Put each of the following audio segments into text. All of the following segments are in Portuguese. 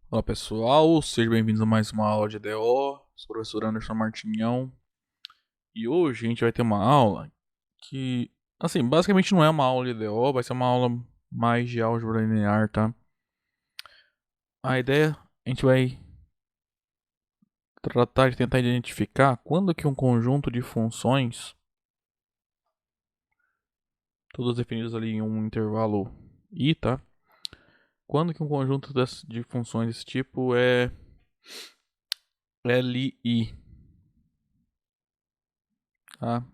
Olá pessoal, sejam bem-vindos a mais uma aula de EDO. Sou o professor Anderson Martinhão e hoje a gente vai ter uma aula que, assim, basicamente não é uma aula de EDO, vai ser uma aula mais de álgebra linear, tá? A ideia, a gente vai tratar de tentar identificar quando que um conjunto de funções, todas definidas ali em um intervalo i, tá? Quando que um conjunto de funções desse tipo é LI, tá?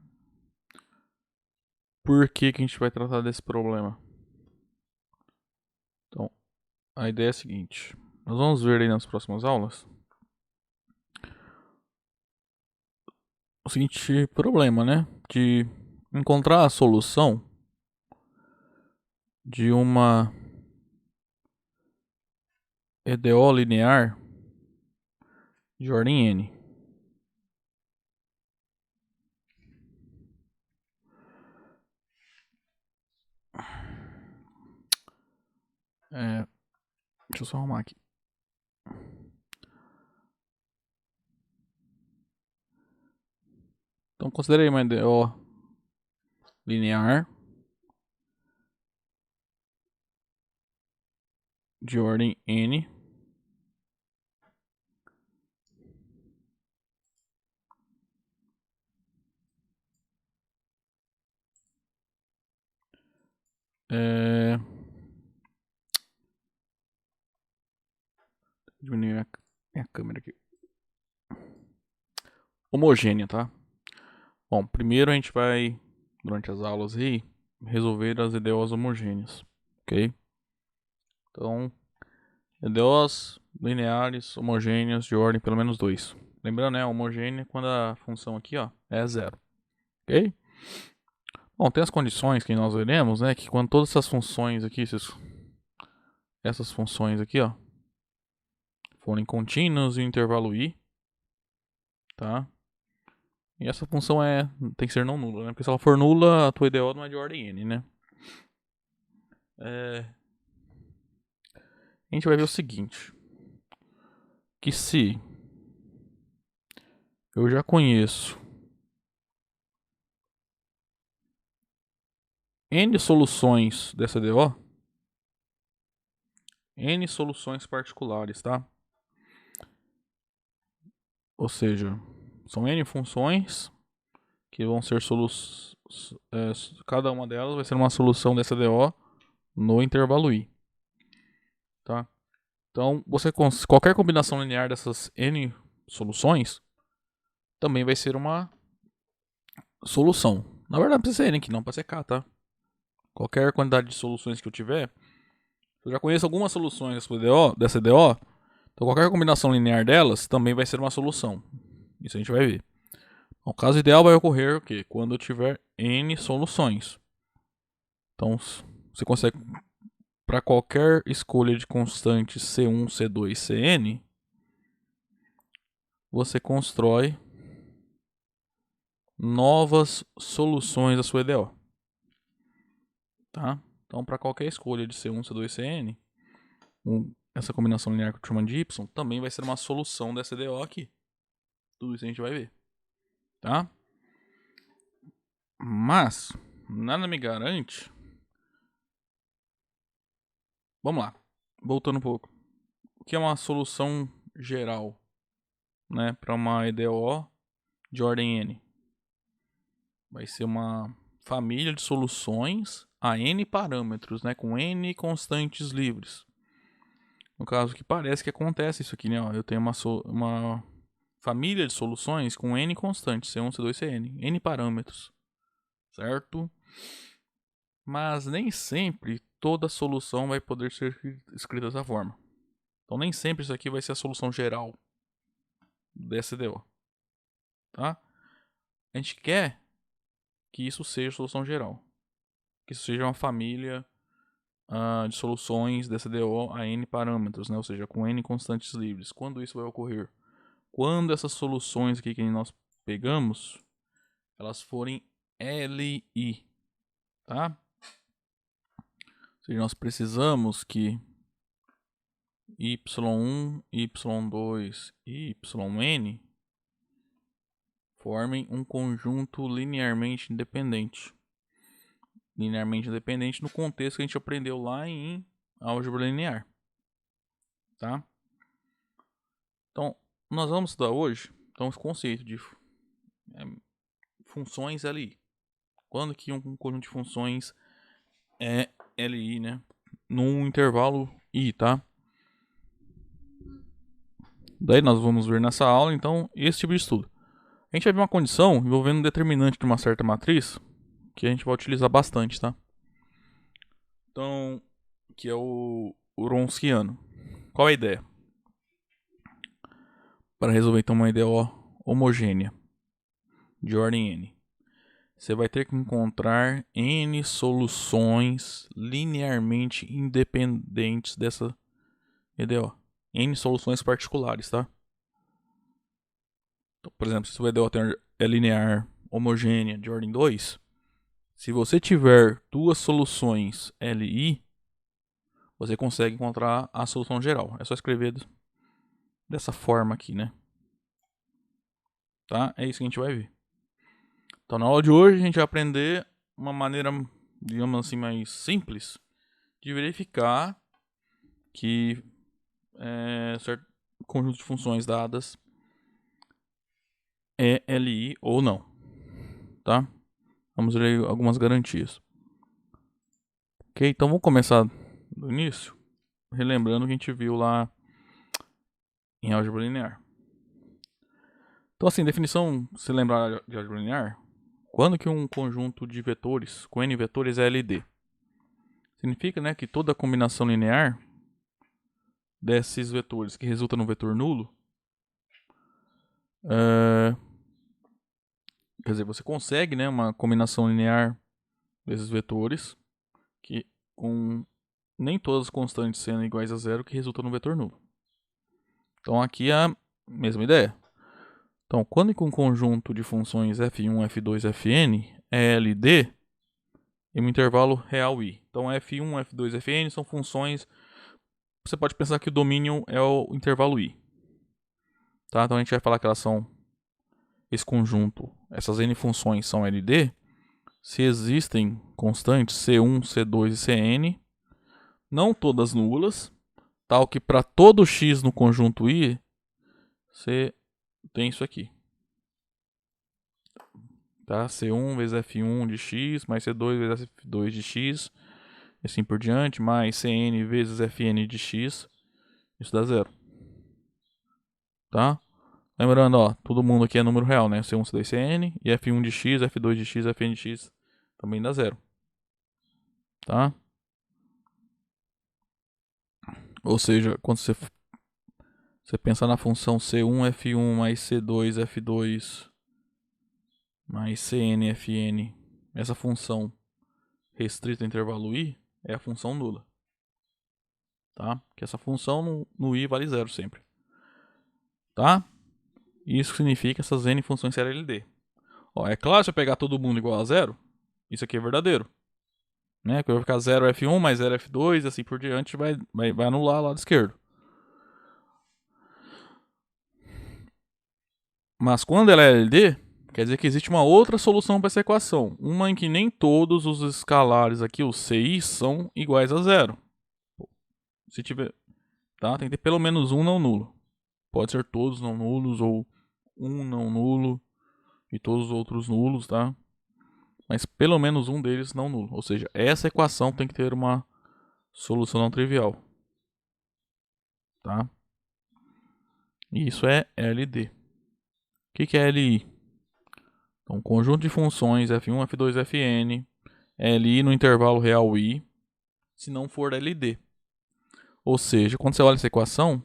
Por que que a gente vai tratar desse problema? Então, a ideia é a seguinte: nós vamos ver aí nas próximas aulas o seguinte problema, né? De encontrar a solução de uma EDO linear de ordem n. Deixa eu só arrumar aqui. Então, considerei uma EDO linear de ordem n. É... Diminuir a minha câmera aqui. Homogênea, tá? Bom, primeiro a gente vai, durante as aulas aí, resolver as EDOs homogêneas, ok? Então, EDOs lineares homogêneas de ordem pelo menos 2. Lembrando, né, homogênea quando a função aqui, ó, é zero, ok? Bom, tem as condições que nós veremos, né, que quando todas essas funções aqui, essas funções aqui, ó, forem contínuas em intervalo i, tá? E essa função tem que ser não nula, né? Porque se ela for nula, a tua EDO não é de ordem n, né? A gente vai ver o seguinte, que se eu já conheço n soluções dessa EDO, n soluções particulares, tá? Ou seja, são n funções que vão ser cada uma delas vai ser uma solução dessa DO no intervalo i, tá? Então, qualquer combinação linear dessas n soluções também vai ser uma solução. Na verdade, não precisa ser n aqui, não, pode ser k, tá? Qualquer quantidade de soluções que eu tiver, eu já conheço algumas soluções dessa DO, então qualquer combinação linear delas também vai ser uma solução. Isso a gente vai ver. O caso ideal vai ocorrer o quê? Quando eu tiver n soluções. Então, você consegue, para qualquer escolha de constantes C1, C2, Cn, você constrói novas soluções da sua EDO. Tá? Então, para qualquer escolha de C1, C2, Cn, essa combinação linear que eu estou chamando de Y também vai ser uma solução dessa EDO aqui. Tudo isso a gente vai ver. Tá? Mas, nada me garante. Vamos lá. Voltando um pouco. O que é uma solução geral, né, para uma EDO de ordem n? Vai ser uma família de soluções a n parâmetros, né, com n constantes livres. No caso que parece que acontece isso aqui, né? Ó, eu tenho uma família de soluções com n constantes, C1, C2, Cn, n parâmetros, certo? Mas nem sempre toda solução vai poder ser escrita dessa forma. Então nem sempre isso aqui vai ser a solução geral dessa DO, tá? A gente quer que isso seja a solução geral, que isso seja uma família de soluções dessa DO a n parâmetros, né? Ou seja, com n constantes livres. Quando isso vai ocorrer? Quando essas soluções aqui que nós pegamos, elas forem LI, tá? Ou seja, nós precisamos que y1, y2 e yn formem um conjunto linearmente independente. Linearmente independente no contexto que a gente aprendeu lá em álgebra linear. Tá? Então, nós vamos estudar hoje esse conceito de funções LI. Quando que um conjunto de funções é LI, né? Num intervalo I, tá? Daí nós vamos ver nessa aula, então, esse tipo de estudo. A gente vai ver uma condição envolvendo um determinante de uma certa matriz que a gente vai utilizar bastante, tá? Então, que é o Wronskiano. Qual é a ideia? Para resolver então uma EDO homogênea de ordem n, você vai ter que encontrar n soluções linearmente independentes dessa EDO. N soluções particulares, tá? Então, por exemplo, se o EDO é linear homogênea de ordem 2, se você tiver duas soluções LI, você consegue encontrar a solução geral. É só escrever dessa forma aqui, né? Tá? É isso que a gente vai ver. Então, na aula de hoje, a gente vai aprender uma maneira, digamos assim, mais simples de verificar que certo conjunto de funções dadas é LI ou não. Tá? Vamos ver algumas garantias. Ok, então vamos começar do início, relembrando o que a gente viu lá em álgebra linear. Então, assim, definição, se lembrar de álgebra linear, quando que um conjunto de vetores com n vetores é LD? Significa, né, que toda combinação linear desses vetores que resulta no vetor nulo, quer dizer, você consegue, né, uma combinação linear desses vetores que com nem todas as constantes sendo iguais a zero que resulta no vetor nulo. Então aqui é a mesma ideia. Então, quando que um conjunto de funções f1, f2, fn é LD em um intervalo real I. Então f1, f2, fn são funções. Você pode pensar que o domínio é o intervalo I. Tá? Então a gente vai falar que elas são esse conjunto, essas n funções são LD se existem constantes C1, C2 e Cn, não todas nulas, tal que para todo x no conjunto I, você tem isso aqui. Tá? C1 vezes F1 de x, mais C2 vezes F2 de x, e assim por diante, mais Cn vezes Fn de x, isso dá zero. Tá? Lembrando, ó, todo mundo aqui é número real, né? C1, C2, Cn, e F1 de x, F2 de x, Fn de x também dá zero. Tá? Ou seja, quando você pensa na função C1, F1 mais C2, F2 mais Cn, Fn, essa função restrita ao intervalo I é a função nula. Tá? Que essa função no I vale zero sempre. Tá? Isso significa essas n funções serem LD. Ó, é claro, se eu pegar todo mundo igual a zero, isso aqui é verdadeiro. Né? Que vai ficar 0 F1 mais 0 F2 e assim por diante vai anular o lado esquerdo. Mas quando ela é LD, quer dizer que existe uma outra solução para essa equação. Uma em que nem todos os escalares aqui, os CI, são iguais a zero. Se tiver, tá? Tem que ter pelo menos um não nulo. Pode ser todos não nulos ou um não nulo e todos os outros nulos, tá? Mas pelo menos um deles não nulo. Ou seja, essa equação tem que ter uma solução não trivial. Tá? E isso é LD. O que é LI? Então, conjunto de funções f1, f2, fn, LI no intervalo real I, se não for LD. Ou seja, quando você olha essa equação,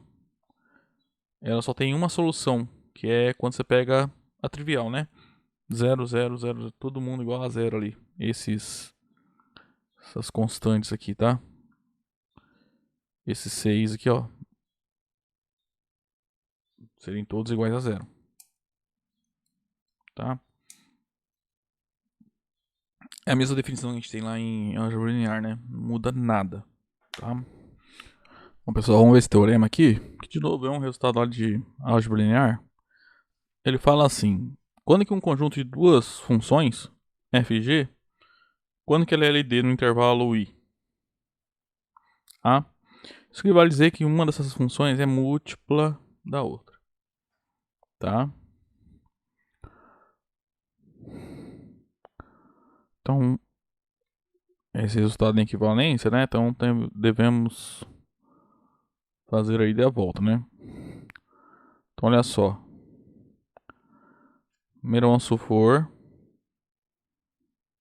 ela só tem uma solução, que é quando você pega a trivial, né? 0, 0, 0, todo mundo igual a zero ali. Essas constantes aqui, tá? Esses 6 aqui, ó, seriam todos iguais a zero. Tá? É a mesma definição que a gente tem lá em álgebra linear, né? Não muda nada, tá? Bom, pessoal, vamos ver esse teorema aqui, que de novo é um resultado lá de álgebra linear. Ele fala assim: quando que um conjunto de duas funções, f e g, quando que ela é LD no intervalo i? Tá? Isso que vale dizer que uma dessas funções é múltipla da outra. Tá? Então, esse resultado de equivalência, né? Então devemos fazer aí a volta, né? Então, olha só. Primeiro vamos supor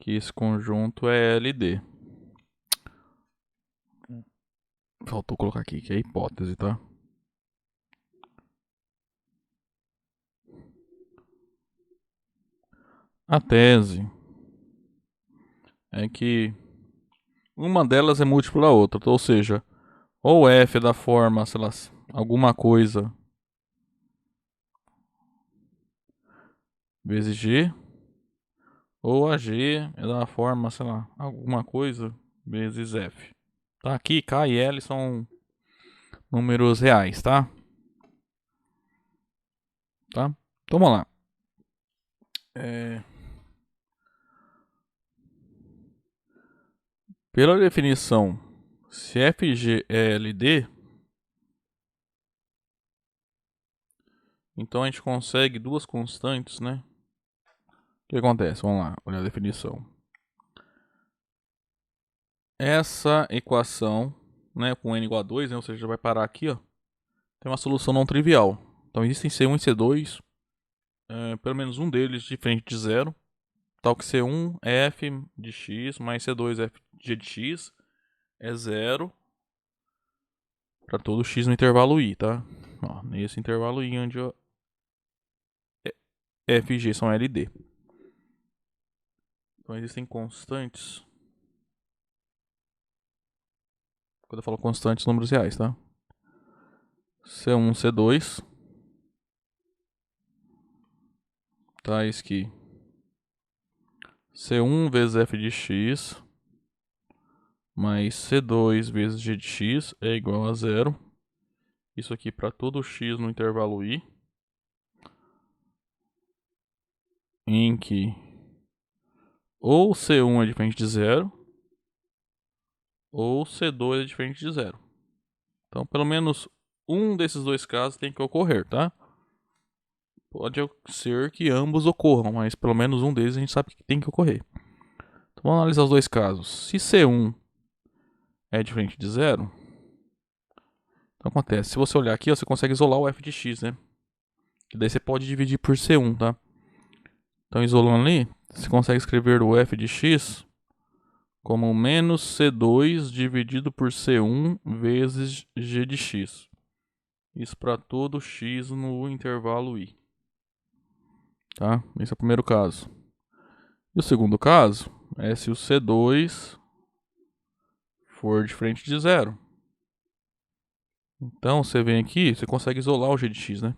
que esse conjunto é LD. Faltou colocar aqui que é hipótese, tá? A tese é que uma delas é múltipla da outra, ou seja, ou f é da forma, sei lá, alguma coisa vezes g, ou a g é da forma, sei lá, alguma coisa vezes f. Tá? Aqui k e l são números reais, tá? Tá? Então vamos lá. Pela definição, se fg é LD, então a gente consegue duas constantes, né? O que acontece? Vamos lá, olha a definição. Essa equação, né, com n igual a 2, né, ou seja, já vai parar aqui, ó, tem uma solução não trivial. Então existem C1 e C2, pelo menos um deles diferente de zero, tal que C1 é f de x mais C2 f g de x é zero para todo x no intervalo i, tá? Ó, nesse intervalo i onde f e g são LD. Então existem constantes. Quando eu falo constantes, números reais, tá? C1, C2 tais que C1 vezes f de x mais C2 vezes g de x é igual a zero. Isso aqui para todo x no intervalo i, em que ou C1 é diferente de zero, ou C2 é diferente de zero. Então, pelo menos um desses dois casos tem que ocorrer, tá? Pode ser que ambos ocorram, mas pelo menos um deles a gente sabe que tem que ocorrer. Então, vamos analisar os dois casos. Se C1 é diferente de zero, então acontece. Se você olhar aqui, você consegue isolar o f de x, né? Que daí você pode dividir por C1, tá? Então, isolando ali, você consegue escrever o f de x como menos C2 dividido por C1 vezes g de x. Isso para todo x no intervalo i. Tá? Esse é o primeiro caso. E o segundo caso é se o C2 for diferente de zero. Então, você vem aqui, você consegue isolar o g de x, né?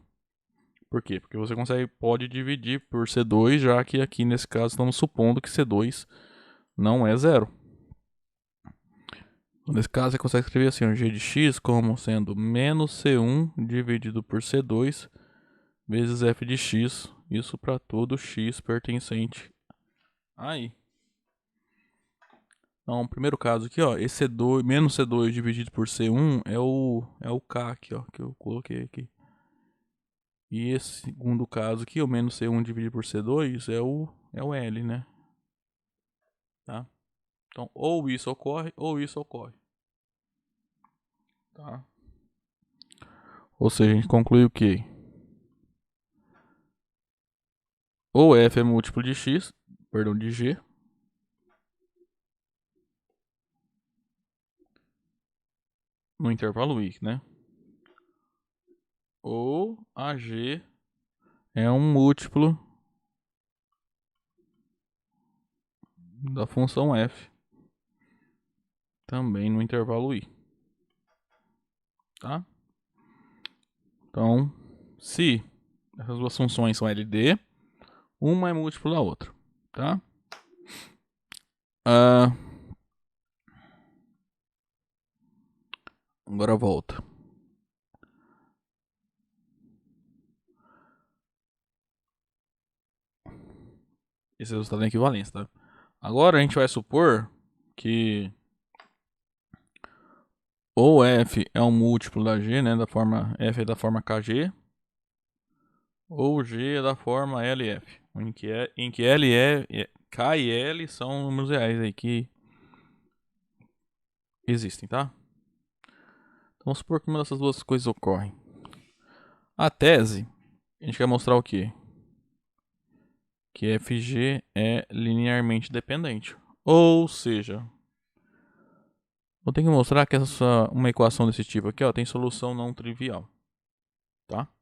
Por quê? Porque você pode dividir por C2, já que aqui nesse caso estamos supondo que C2 não é zero. Nesse caso, você consegue escrever assim, o g de x como sendo menos C1 dividido por C2 vezes f de x. Isso para todo x pertencente a i. Então, o primeiro caso aqui, ó, esse C2, menos C2 dividido por C1 é o K aqui, ó, que eu coloquei aqui. E esse segundo caso aqui, o menos C1 dividido por C2 é o L, né? Tá? Então, ou isso ocorre, ou isso ocorre. Tá? Ou seja, a gente conclui o quê? Ou f é múltiplo de x, perdão, de g. No intervalo i, né? Ou a g é um múltiplo da função f, também no intervalo i. Tá? Então, se essas duas funções são LD, uma é múltiplo da outra. Tá? Agora volta. Esse resultado é equivalência, tá? Agora a gente vai supor que ou f é um múltiplo da g, né? Da forma f é da forma kg, ou g é da forma LF, em que K e L são números reais aí que existem, tá? Então, vamos supor que uma dessas duas coisas ocorre. A tese, a gente quer mostrar o quê? Que FG é linearmente dependente. Ou seja, eu tenho que mostrar que uma equação desse tipo aqui, ó, tem solução não trivial, tá?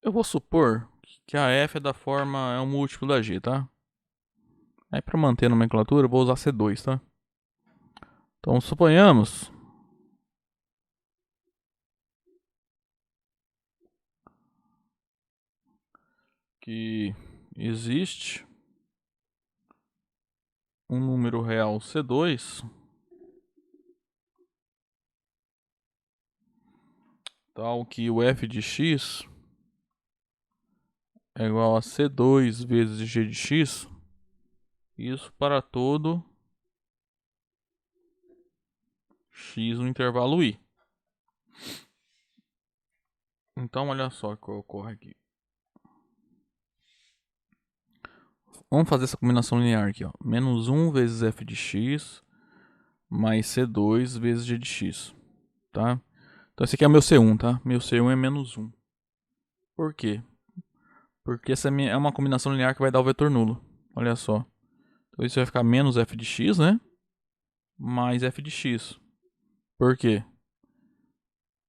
Eu vou supor que a f é da forma, é um múltiplo da g, tá? Aí para manter a nomenclatura eu vou usar C2, tá? Então suponhamos que existe um número real C2 tal que o f de x é igual a C2 vezes g de x, isso para todo x no intervalo i. Então olha só o que ocorre aqui. Vamos fazer essa combinação linear aqui, ó. Menos 1 vezes f de x mais C2 vezes g de x, tá? Então esse aqui é o meu C1, tá? Meu C1 é menos 1. Por quê? Porque essa é uma combinação linear que vai dar o vetor nulo. Olha só. Então isso vai ficar menos f de x, né? Mais f de x. Por quê?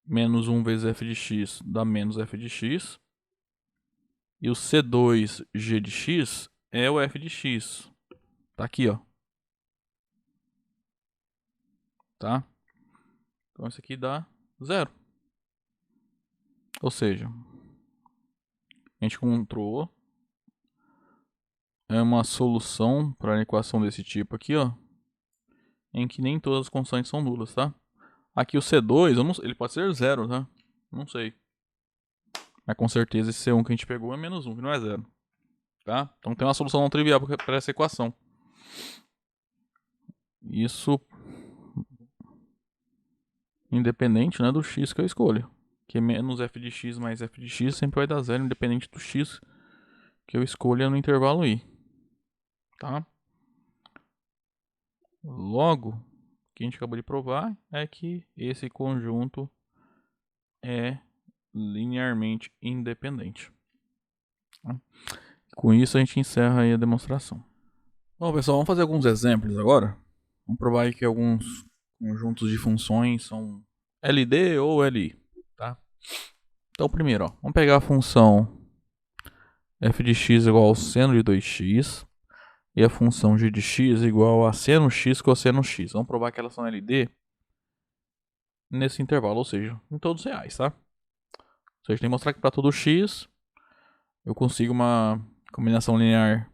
Menos 1 vezes f de x dá menos f de x. E o C2g de x é o f de x. Tá aqui, ó. Tá? Então isso aqui dá 0. Ou seja, a gente encontrou uma solução para a equação desse tipo aqui, ó, em que nem todas as constantes são nulas, tá? Aqui o C2, ele pode ser 0, tá? Não sei. Mas com certeza esse C1 que a gente pegou é menos 1, que não é 0. Tá? Então tem uma solução não trivial para essa equação. Isso independente, né, do x que eu escolho. Que menos f de x mais f de x sempre vai dar 0, independente do x que eu escolha no intervalo i. Tá? Logo, o que a gente acabou de provar é que esse conjunto é linearmente independente. Tá? Com isso a gente encerra aí a demonstração. Bom, pessoal, vamos fazer alguns exemplos agora. Vamos provar aí que alguns conjuntos de funções são LD ou LI, tá? Então, primeiro, ó, vamos pegar a função f de x igual ao seno de 2x e a função g de x igual a seno x cosseno x. Vamos provar que elas são LD nesse intervalo, ou seja, em todos reais, tá? Ou seja, tem que mostrar que para todo x eu consigo uma combinação linear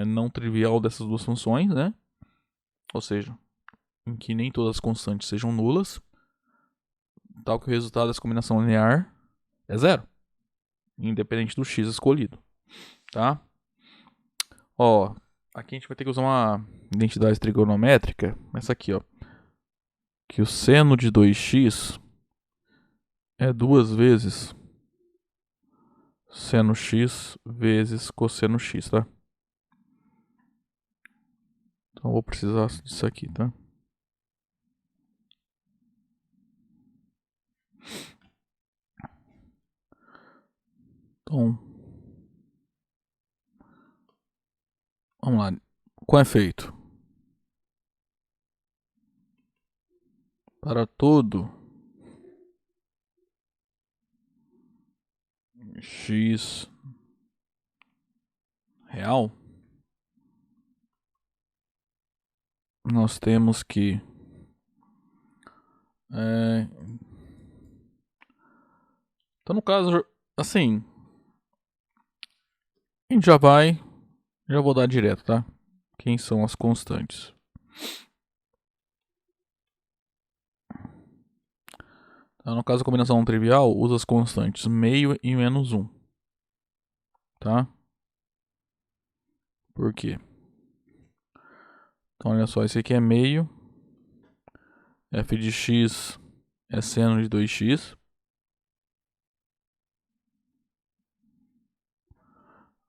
não trivial dessas duas funções, né? Ou seja, em que nem todas as constantes sejam nulas, tal que o resultado dessa combinação linear é 0, independente do x escolhido, tá? Ó, aqui a gente vai ter que usar uma identidade trigonométrica, essa aqui, ó, que o seno de 2x é 2 vezes seno x vezes cosseno x, tá? Então vou precisar disso aqui, tá? Então, vamos lá. Com efeito, para todo x real, nós temos que então no caso, assim, A gente já vou dar direto, tá? Quem são as constantes? Tá, no caso da combinação trivial, usa as constantes meio e menos 1. Tá? Por quê? Então, olha só, esse aqui é meio. F de x é seno de 2x.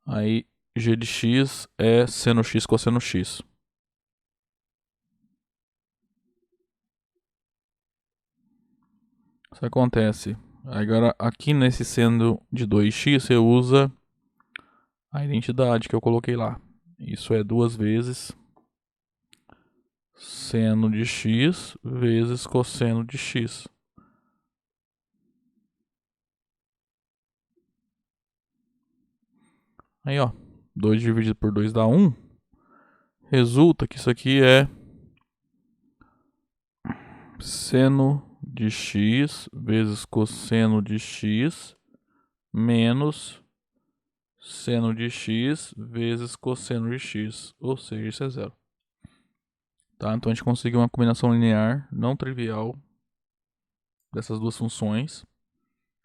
Aí, g de x é seno x cosseno x. Isso acontece. Agora, aqui nesse seno de 2x, você usa a identidade que eu coloquei lá. Isso é 2 vezes seno de x vezes cosseno de x. Aí, ó, 2 dividido por 2 dá 1. Resulta que isso aqui é seno de x vezes cosseno de x menos seno de x vezes cosseno de x. Ou seja, isso é zero. Tá? Então a gente conseguiu uma combinação linear não trivial dessas duas funções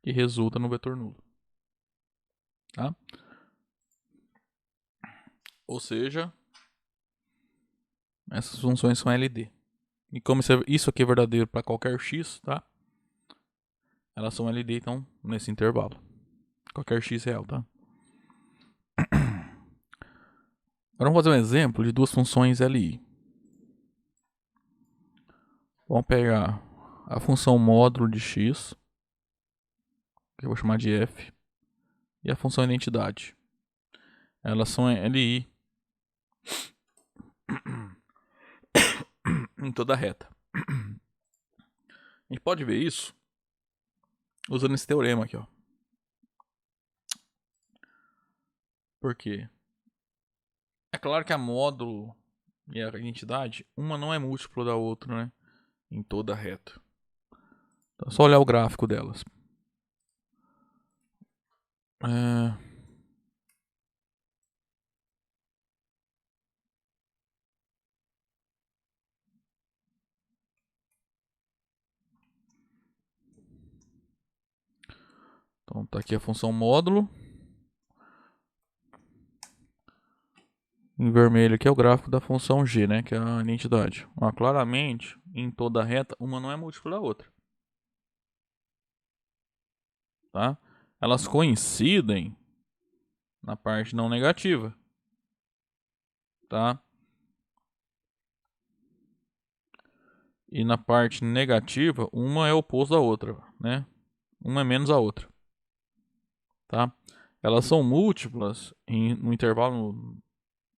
que resulta no vetor nulo. Tá? Ou seja, essas funções são LD. E como isso aqui é verdadeiro para qualquer x, tá? Elas são LD, então, nesse intervalo. Qualquer x real, tá? Agora vamos fazer um exemplo de duas funções LI. Vamos pegar a função módulo de x, que eu vou chamar de f, e a função identidade. Elas são LI em toda a reta. A gente pode ver isso usando esse teorema aqui, ó. Por quê? É claro que a módulo e a identidade, uma não é múltiplo da outra, né? Em toda a reta. Então é só olhar o gráfico delas. Então tá aqui a função módulo. Em vermelho aqui é o gráfico da função g, né? Que é a identidade. Ó, claramente, em toda a reta, uma não é múltiplo da outra. Tá? Elas coincidem na parte não negativa. Tá? E na parte negativa, uma é oposto da outra, né? Uma é menos a outra. Tá? Elas são múltiplas no intervalo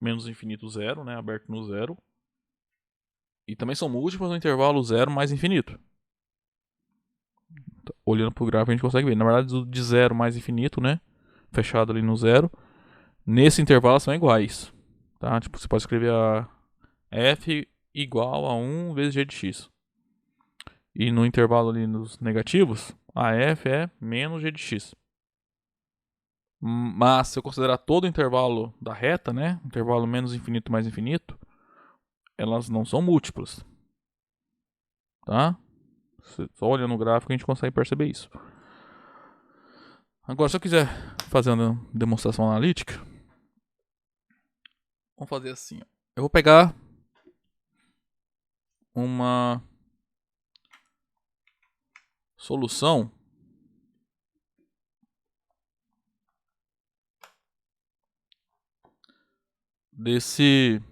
menos infinito zero, né? Aberto no zero. E também são múltiplas no intervalo zero mais infinito. Olhando pro gráfico a gente consegue ver. Na verdade, de zero mais infinito, né? Fechado ali no zero. Nesse intervalo são iguais. Tá? Tipo, você pode escrever a f igual a 1 vezes g de x. E no intervalo ali nos negativos, a f é menos g de x. Mas se eu considerar todo o intervalo da reta, né? Intervalo menos infinito mais infinito, elas não são múltiplas. Tá? Só olhando o gráfico a gente consegue perceber isso. Agora, se eu quiser fazer uma demonstração analítica, vamos fazer assim. Eu vou pegar uma solução de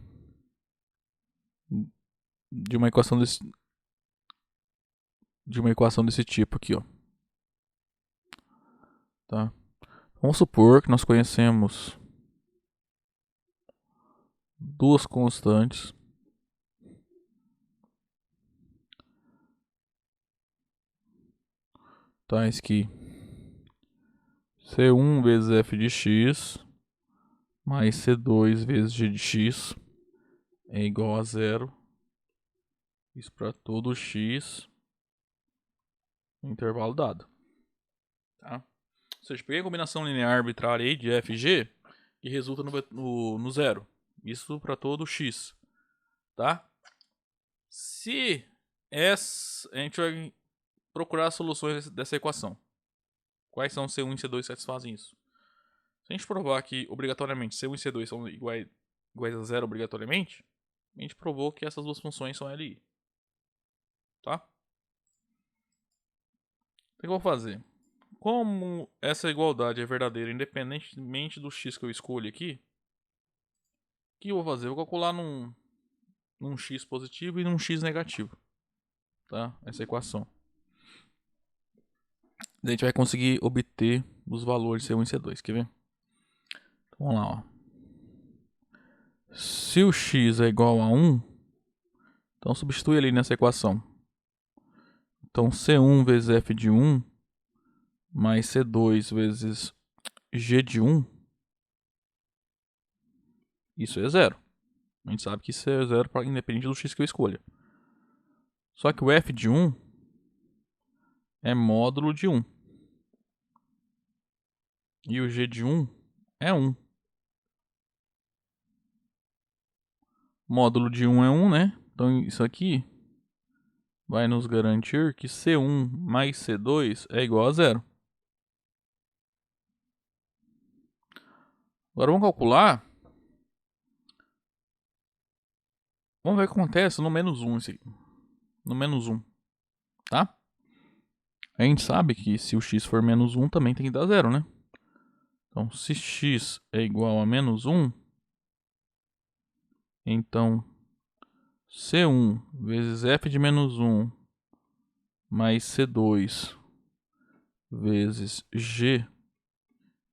uma equação desse tipo aqui, ó. Tá? Vamos supor que nós conhecemos duas constantes tais que C1 vezes f de x mais C2 vezes g de x é igual a zero. Isso para todo x no intervalo dado. Tá? Ou seja, peguei a combinação linear arbitrária aí de f e g que resulta no zero. Isso para todo x, tá? Se a gente vai procurar as soluções dessa equação. Quais são C1 e C2 que satisfazem isso? Se a gente provar que obrigatoriamente C1 e C2 são iguais a zero obrigatoriamente, a gente provou que essas duas funções são LI. Tá? O que eu vou fazer? Como essa igualdade é verdadeira independentemente do x que eu escolho aqui, o que eu vou fazer? Eu vou calcular num x positivo e num x negativo. Tá? Essa equação. Daí a gente vai conseguir obter os valores C1 e C2. Quer ver? Então, vamos lá. Ó. Se o x é igual a 1, então substitui ali nessa equação. Então C1 vezes f de 1 mais C2 vezes g de 1, isso é zero. A gente sabe que isso é zero independente do x que eu escolha. Só que o f de 1 é módulo de 1. E o g de 1 é 1. Módulo de 1 é 1, né? Então isso aqui vai nos garantir que C1 mais C2 é igual a zero. Agora vamos calcular. Vamos ver o que acontece no menos 1. No menos 1. Tá? A gente sabe que se o x for menos 1 também tem que dar zero, né? Então se x é igual a menos 1, então C1 vezes f de menos 1 mais C2 vezes g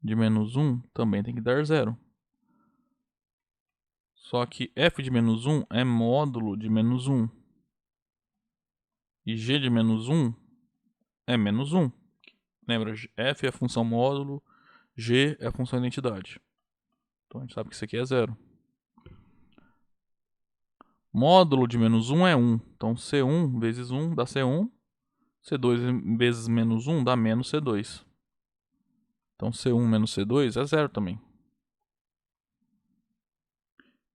de menos 1 também tem que dar zero. Só que f de menos 1 é módulo de menos 1. E g de menos 1 é menos 1. Lembra, f é a função módulo, g é a função identidade. Então a gente sabe que isso aqui é zero. Módulo de menos 1 é 1. Então C1 vezes 1 dá C1. C2 vezes menos 1 dá menos C2. Então C1 menos C2 é zero também.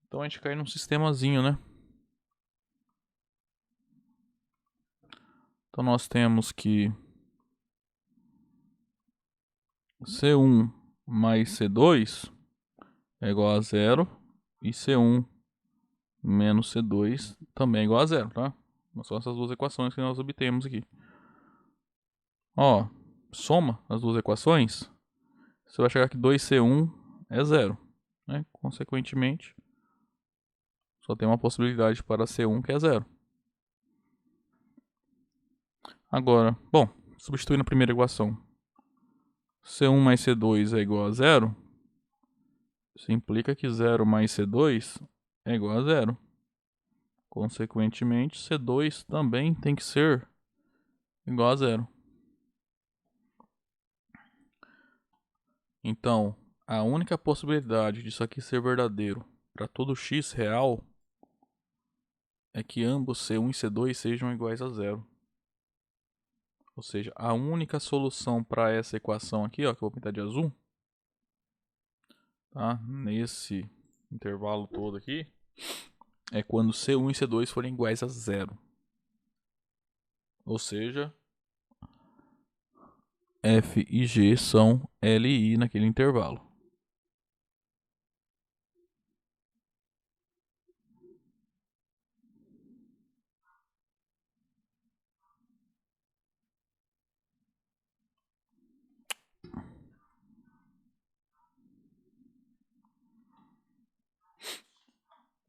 Então a gente cai num sistemazinho, né? Então nós temos que C1 mais C2 é igual a zero. E C1 menos C2 também é igual a zero, tá? São essas duas equações que nós obtemos aqui. Ó, soma as duas equações, você vai chegar que 2C1 é zero, né? Consequentemente, só tem uma possibilidade para C1 que é zero. Agora, bom, substituindo a primeira equação, C1 mais C2 é igual a zero, isso implica que 0 mais C2 é igual a zero. Consequentemente, C2 também tem que ser igual a zero. Então, a única possibilidade disso aqui ser verdadeiro para todo x real é que ambos C1 e C2 sejam iguais a zero. Ou seja, a única solução para essa equação aqui, ó, que eu vou pintar de azul, tá? Nesse intervalo todo aqui, é quando C1 e C2 forem iguais a zero. Ou seja, F e G são L e I naquele intervalo.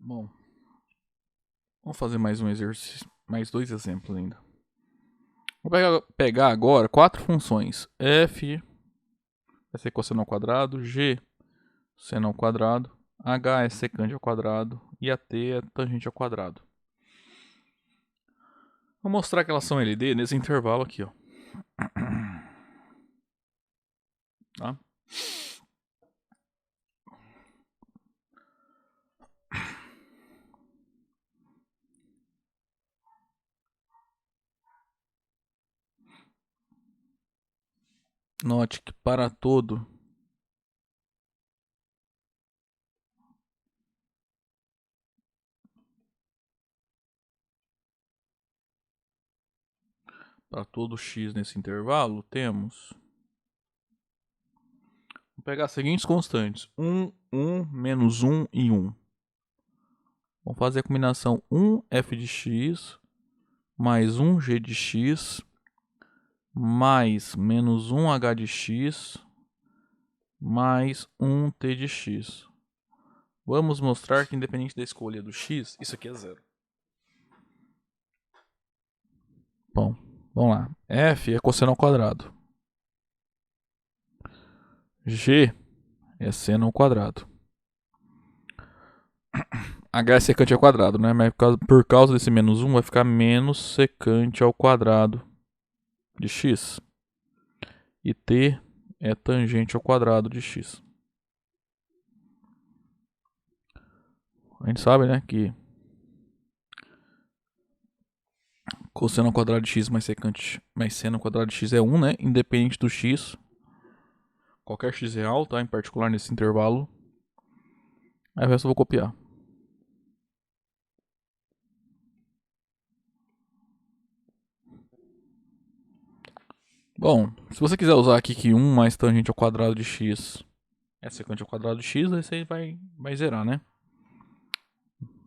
Bom, vamos fazer mais um exercício, mais dois exemplos ainda. Vou pegar agora quatro funções. F vai ser cosseno ao quadrado, G seno ao quadrado, H é secante ao quadrado e a T é tangente ao quadrado. Vou mostrar que elas são LD nesse intervalo aqui, ó. Tá? Note que para todo para todo x nesse intervalo, temos... Vou pegar as seguintes constantes. 1, 1, menos 1 e 1. Vamos fazer a combinação 1f de x mais 1g de x mais menos 1h de x mais 1t de x. Vamos mostrar que independente da escolha do x, isso aqui é zero. Bom, vamos lá. F é cosseno ao quadrado. G é seno ao quadrado. H é secante ao quadrado, né? Mas por causa desse menos 1 vai ficar menos secante ao quadrado de x. E T é tangente ao quadrado de x. A gente sabe, né, que cosseno ao quadrado de x mais secante mais seno ao quadrado de x é 1, né? Independente do x. Qualquer x real, tá? Em particular nesse intervalo. Aí o resto eu vou copiar. Bom, se você quiser usar aqui que 1 mais tangente ao quadrado de x é secante ao quadrado de x, aí você vai zerar, né?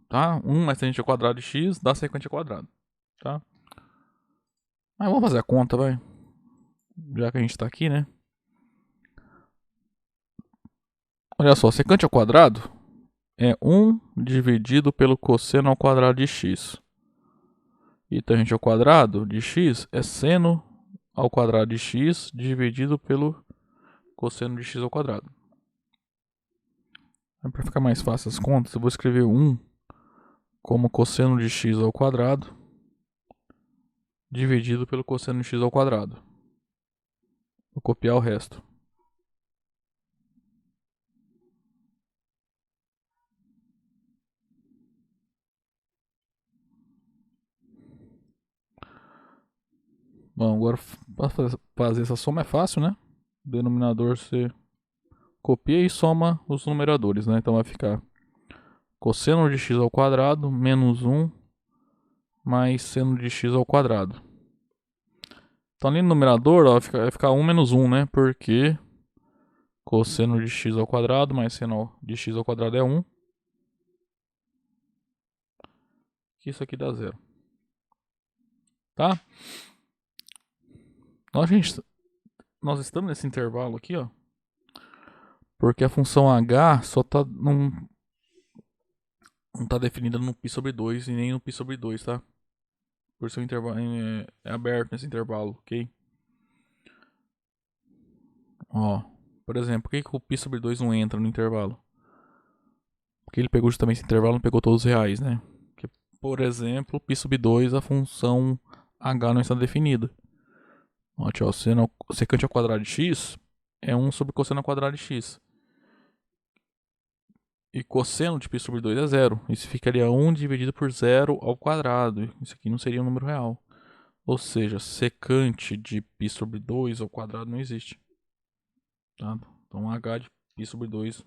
Tá? 1 mais tangente ao quadrado de x dá secante ao quadrado. Tá? Mas vamos fazer a conta, vai. Já que a gente tá aqui, né? Olha só, secante ao quadrado é 1 dividido pelo cosseno ao quadrado de x. E tangente ao quadrado de x é seno ao quadrado de x dividido pelo cosseno de x ao quadrado. Para ficar mais fácil as contas, eu vou escrever 1 como cosseno de x ao quadrado dividido pelo cosseno de x ao quadrado. Vou copiar o resto. Bom, agora para fazer essa soma é fácil, né? O denominador você copia e soma os numeradores, né? Então vai ficar cosseno de x ao quadrado menos 1 mais seno de x ao quadrado. Então ali no numerador ó, vai ficar 1 menos 1, né? Porque cosseno de x ao quadrado mais seno de x ao quadrado é 1. Isso aqui dá 0. Tá? Nós estamos nesse intervalo aqui, ó. Porque a função h só não tá definida no π sobre 2 e nem no π sobre 2, tá? Por ser um intervalo é aberto nesse intervalo, ok? Ó, por exemplo, por que o π sobre 2 não entra no intervalo? Porque ele pegou justamente esse intervalo, não pegou todos os reais, né? Porque, por exemplo, π sobre 2, a função h não está definida. Note, ó, secante ao quadrado de x é 1 sobre cosseno ao quadrado de x. E cosseno de π sobre 2 é 0. Isso ficaria 1 dividido por 0 ao quadrado. Isso aqui não seria um número real. Ou seja, secante de π sobre 2 ao quadrado não existe. Tá? Então h de π sobre 2.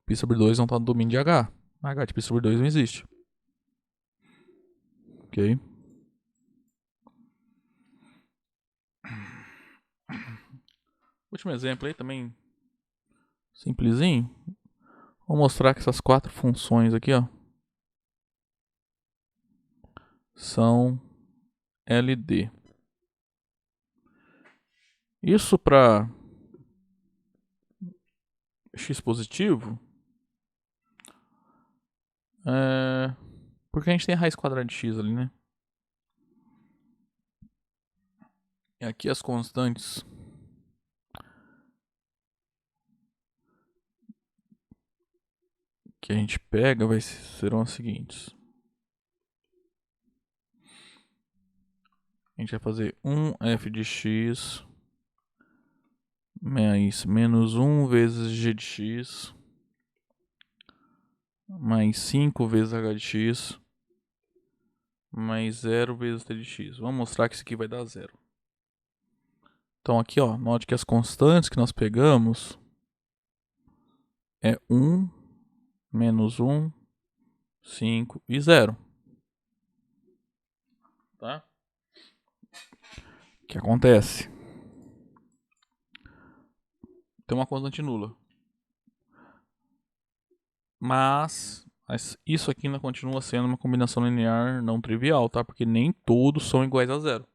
π sobre 2 não está no domínio de h. H de π sobre 2 não existe. Ok? Último exemplo aí também simplesinho. Vou mostrar que essas 4 funções aqui, ó, são LD. Isso para x positivo é porque a gente tem a raiz quadrada de x ali, né? E aqui as constantes que a gente pega serão as seguintes. A gente vai fazer 1f de x mais menos 1 vezes g de x mais 5 vezes h de x mais 0 vezes t de x. Vamos mostrar que isso aqui vai dar 0. Então aqui, ó, note que as constantes que nós pegamos é 1, menos 1, 5 e 0. Tá? que acontece? Tem uma constante nula. Mas isso aqui ainda continua sendo uma combinação linear não trivial, tá? Porque nem todos são iguais a zero.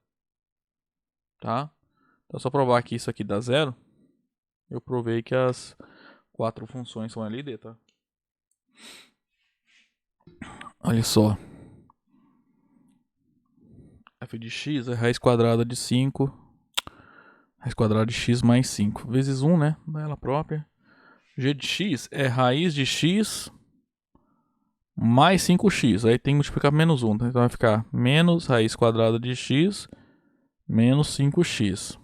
Tá? Então, só provar que isso aqui dá zero, eu provei que as 4 funções são LD, tá? Olha só. F de x é raiz quadrada de 5. Raiz quadrada de x mais 5. Vezes 1, né? Dela própria. G de x é raiz de x mais 5x. Aí tem que multiplicar por menos 1. Tá? Então vai ficar menos raiz quadrada de x menos 5x.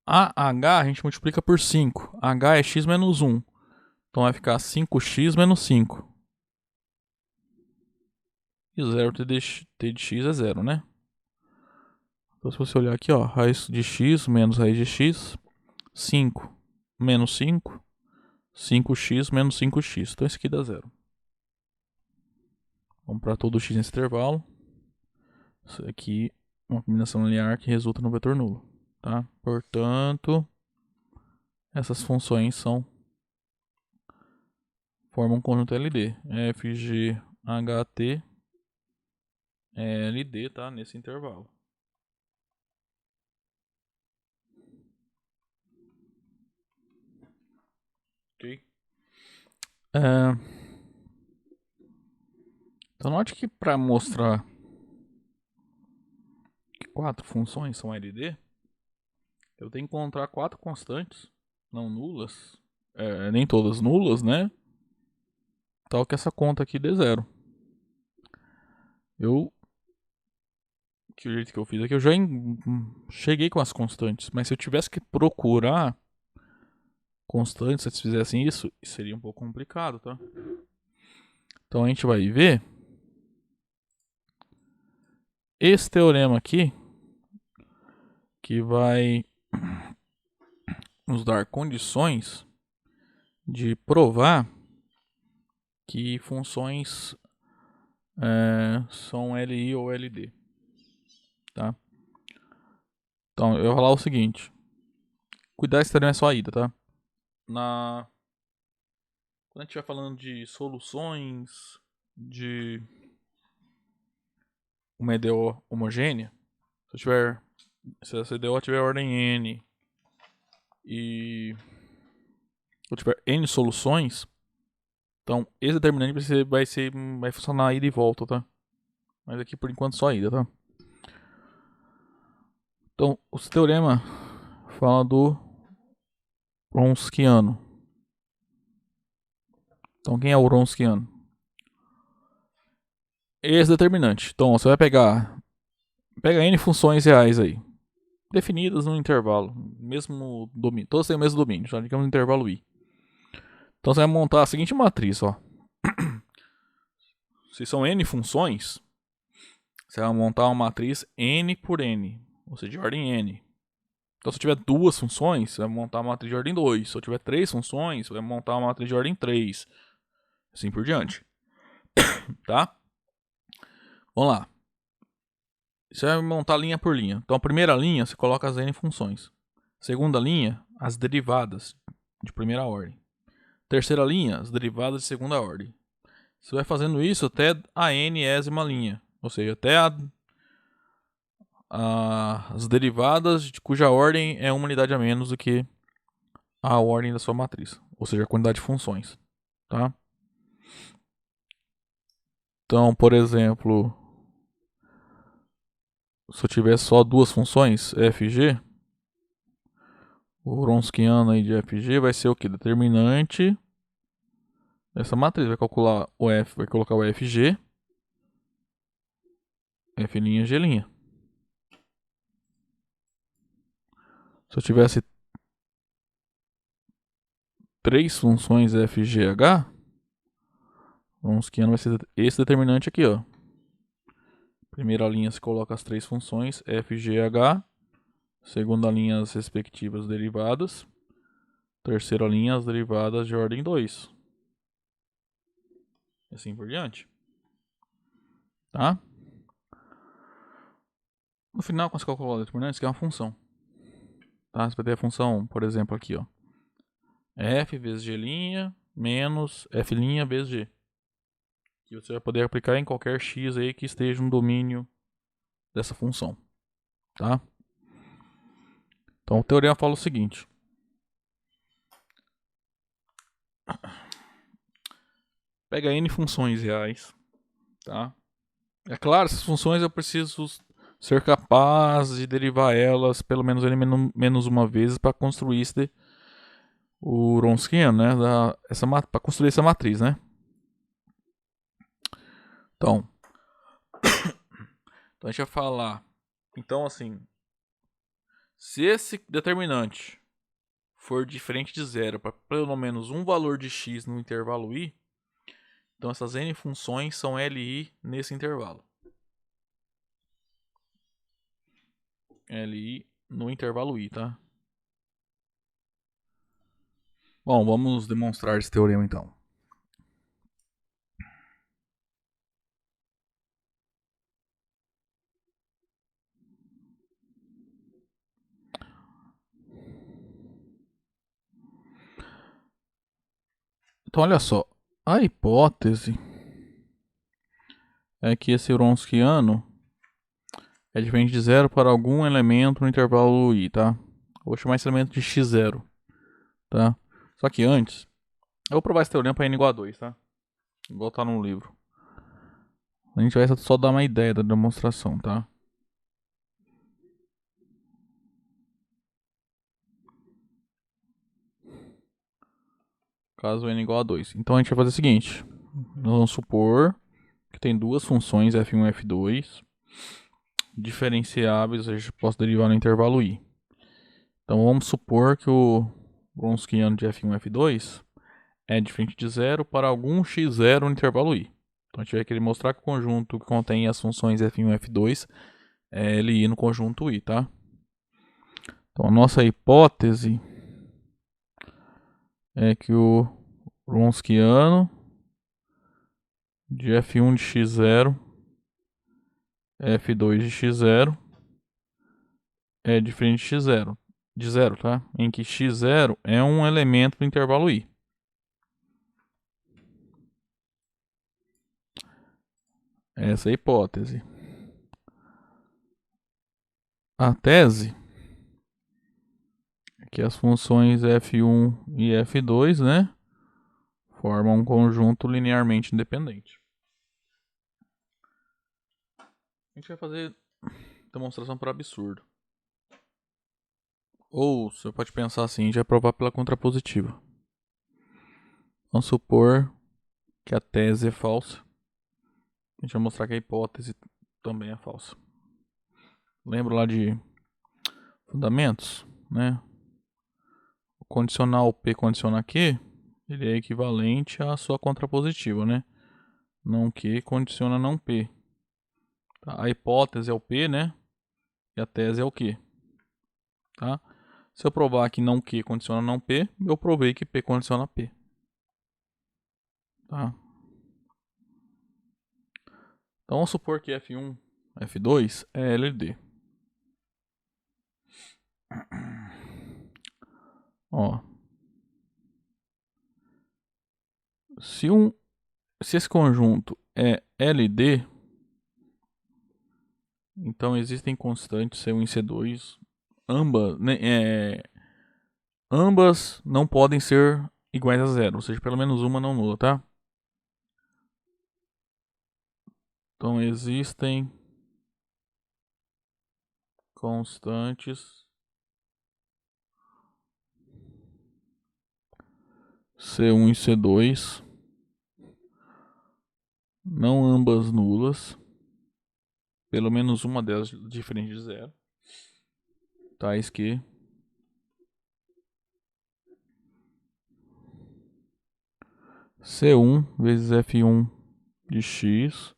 A gente multiplica por 5. H é x menos 1. Então vai ficar 5x menos 5. E 0 t de x é 0, né? Então se você olhar aqui, ó, raiz de x menos raiz de x, 5 menos 5, 5x menos 5x. Então isso aqui dá 0. Vamos para todo x nesse intervalo. Isso aqui é uma combinação linear que resulta no vetor nulo. Tá? Portanto, essas funções formam um conjunto LD. FGHT é LD, tá? Nesse intervalo. Ok? Então note que para mostrar que 4 funções são LD, eu tenho que encontrar 4 constantes não nulas, nem todas nulas, né? Tal que essa conta aqui dê 0. Que o jeito que eu fiz aqui, eu já cheguei com as constantes, mas se eu tivesse que procurar constantes, se eles fizessem isso, seria um pouco complicado, tá? Então a gente vai ver esse teorema aqui, que vai nos dar condições de provar que funções são LI ou LD, tá? Então eu vou falar o seguinte, cuidar, esse teorema é só a ida, tá? Quando a gente estiver falando de soluções de uma EDO homogênea, se essa EDO tiver ordem n e eu tiver n soluções, então esse determinante vai funcionar ida e volta, tá? Mas aqui por enquanto só ida, tá? Então o teorema fala do Wronskiano. Então quem é o Wronskiano? Esse determinante. Então você vai pega n funções reais aí, definidas no intervalo, mesmo domínio, todas têm o mesmo domínio, já digamos no intervalo i. Então você vai montar a seguinte matriz, ó. Se são n funções, você vai montar uma matriz n por n, ou seja, de ordem n. Então se eu tiver 2 funções, você vai montar uma matriz de ordem 2. Se eu tiver 3 funções, você vai montar uma matriz de ordem 3. Assim por diante. Tá? Vamos lá. Você vai montar linha por linha. Então a primeira linha, você coloca as n funções. Segunda linha, as derivadas de primeira ordem. Terceira linha, as derivadas de segunda ordem. Você vai fazendo isso até a n-ésima linha. Ou seja, até as derivadas cuja ordem é uma unidade a menos do que a ordem da sua matriz. Ou seja, a quantidade de funções. Tá? Então, por exemplo, se eu tiver só 2 funções, fg, o Wronskiano aí de fg vai ser o que? Determinante dessa matriz. Vai calcular o f, vai colocar o fg, f', g'. Se eu tivesse 3 funções fgh, Wronskiano vai ser esse determinante aqui, ó. Primeira linha se coloca as 3 funções fgh, segunda linha as respectivas derivadas, terceira linha as derivadas de ordem 2. E assim por diante. Tá? No final, quando você calcular o determinante, isso aqui é uma função. Tá? Você vai ter a função, por exemplo, aqui, ó. F vezes G' menos F' vezes G. Que você vai poder aplicar em qualquer X aí que esteja no domínio dessa função. Tá? Então o teorema fala o seguinte. Pega N funções reais. Tá? É claro, essas funções eu preciso ser capaz de derivar elas pelo menos N menos uma vez para construir o Wronskiano, né? Para construir essa matriz, né? Então a gente vai falar. Então, assim, se esse determinante for diferente de zero para pelo menos um valor de x no intervalo i, então essas n funções são Li nesse intervalo. Li no intervalo i, tá? Bom, vamos demonstrar esse teorema então. Então, olha só. A hipótese é que esse Wronskiano é diferente de zero para algum elemento no intervalo i, tá? Eu vou chamar esse elemento de x0, tá? Só que antes, eu vou provar esse teorema para n igual a 2, tá? Igual tá no livro. A gente vai só dar uma ideia da demonstração, tá? Caso n igual a 2. Então a gente vai fazer o seguinte. Nós vamos supor que tem duas funções f1 e f2 diferenciáveis, ou seja, posso derivar no intervalo i. Então vamos supor que o Wronskiano de f1 e f2 é diferente de zero para algum x0 no intervalo i. Então a gente vai querer mostrar que o conjunto que contém as funções f1 e f2 é Li no conjunto i, tá? Então a nossa hipótese é que o Wronskiano de f1 de x0, f2 de x0 é diferente de x0, de 0, tá? Em que x0 é um elemento do intervalo i. Essa é a hipótese. A tese é que as funções f1 e f2, né, formam um conjunto linearmente independente. A gente vai fazer demonstração por absurdo. Ou você pode pensar assim, já provar pela contrapositiva. Vamos supor que a tese é falsa. A gente vai mostrar que a hipótese também é falsa. Lembra lá de fundamentos, né? O condicional P condiciona Q, ele é equivalente à sua contrapositiva, né? Não Q condiciona não P. Tá? A hipótese é o P, né? E a tese é o Q. Tá? Se eu provar que não Q condiciona não P, eu provei que P condiciona P. Tá? Então vamos supor que F1, F2 é LD. Ó. Se esse conjunto é LD, então existem constantes C1 e C2. Ambas não podem ser iguais a zero, ou seja, pelo menos uma não nula, tá? Então existem constantes C1 e C2, não ambas nulas, pelo menos uma delas diferente de zero, tais que C1 vezes F1 de x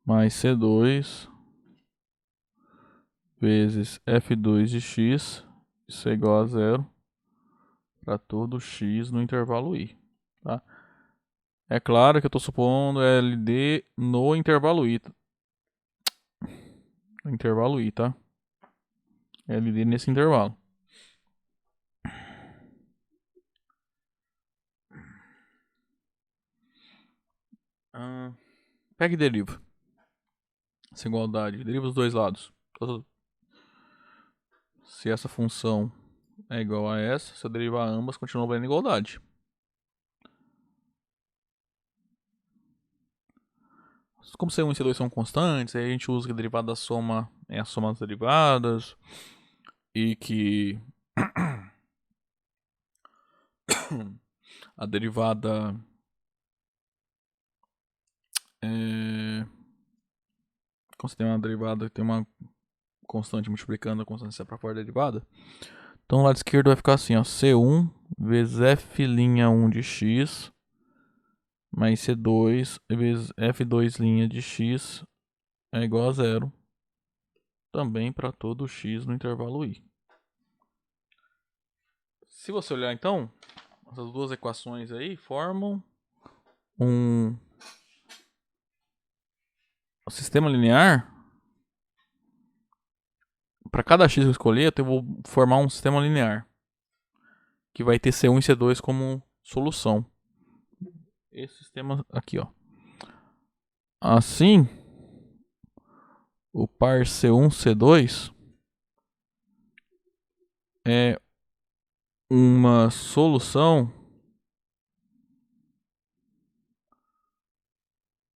mais C2 vezes F2 de x, isso é igual a zero para todo x no intervalo i. Tá? É claro que eu estou supondo LD no intervalo i. no intervalo I, tá? LD nesse intervalo. Pega e deriva essa igualdade. Deriva os dois lados. Se essa função é igual a essa, se eu derivar ambas, continua valendo igualdade. Como C1 e C2 são constantes, aí a gente usa que a derivada da soma é a soma das derivadas. E que a derivada como você tem uma derivada que tem uma constante multiplicando a constante para fora da derivada. Então o lado esquerdo vai ficar assim, ó, C1 vezes F'1 de x mais C2 vezes F2' de x é igual a zero. Também para todo x no intervalo I. Se você olhar então, essas duas equações aí formam um sistema linear. Para cada x que eu escolher, eu vou formar um sistema linear que vai ter C1 e C2 como solução. Esse sistema aqui, ó. Assim, o par C1, C2 é uma solução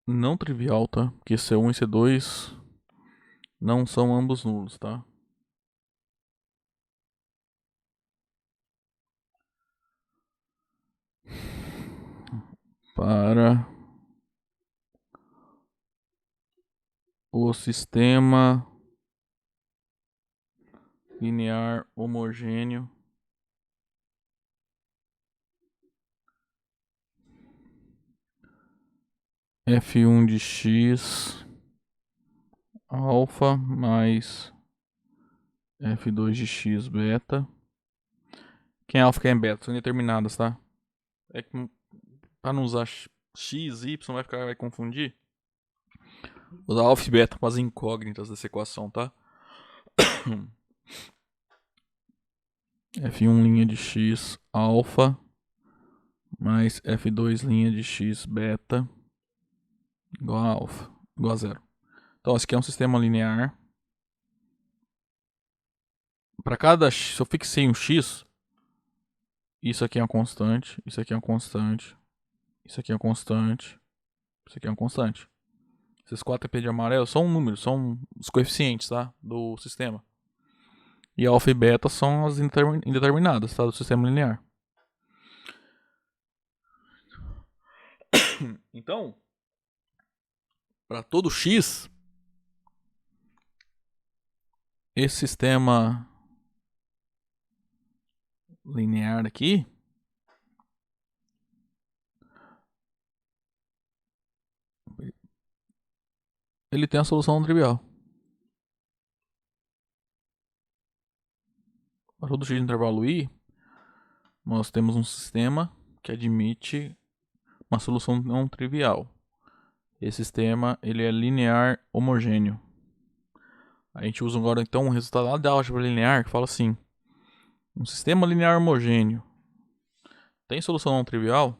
não trivial, tá? Porque C1 e C2 não são ambos nulos, tá? Para o sistema linear homogêneo F1 de x alfa mais F2 de x beta. Quem é alfa e quem é beta? São indeterminadas, tá? É que para não usar x, y, vai confundir. Usar alfa e beta com as incógnitas dessa equação, tá? F1' de x alfa mais F2' de x beta igual a alfa, igual a zero. Então, esse aqui é um sistema linear. Para cada x, se eu fixei um x, isso aqui é uma constante, isso aqui é uma constante, isso aqui é uma constante, isso aqui é uma constante. Esses 4 EP de amarelo são números, são os coeficientes, tá? Do sistema. E alfa e beta são as indeterminadas, tá? Do sistema linear. Então, para todo x, esse sistema linear aqui ele tem a solução não trivial. Para todo x de intervalo I, nós temos um sistema que admite uma solução não trivial. Esse sistema ele é linear homogêneo. A gente usa agora então um resultado lá da álgebra linear que fala assim: um sistema linear homogêneo tem solução não trivial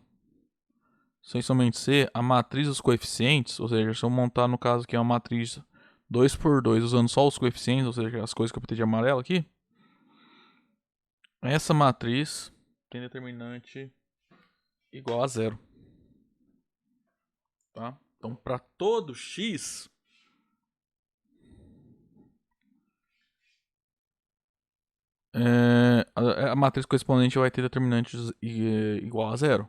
sem somente ser a matriz dos coeficientes, ou seja, se eu montar no caso que é uma matriz 2 por 2 usando só os coeficientes, ou seja, as coisas que eu pintei de amarelo aqui, essa matriz tem determinante igual a zero. Tá? Então, para todo x, a matriz correspondente vai ter determinantes igual a zero.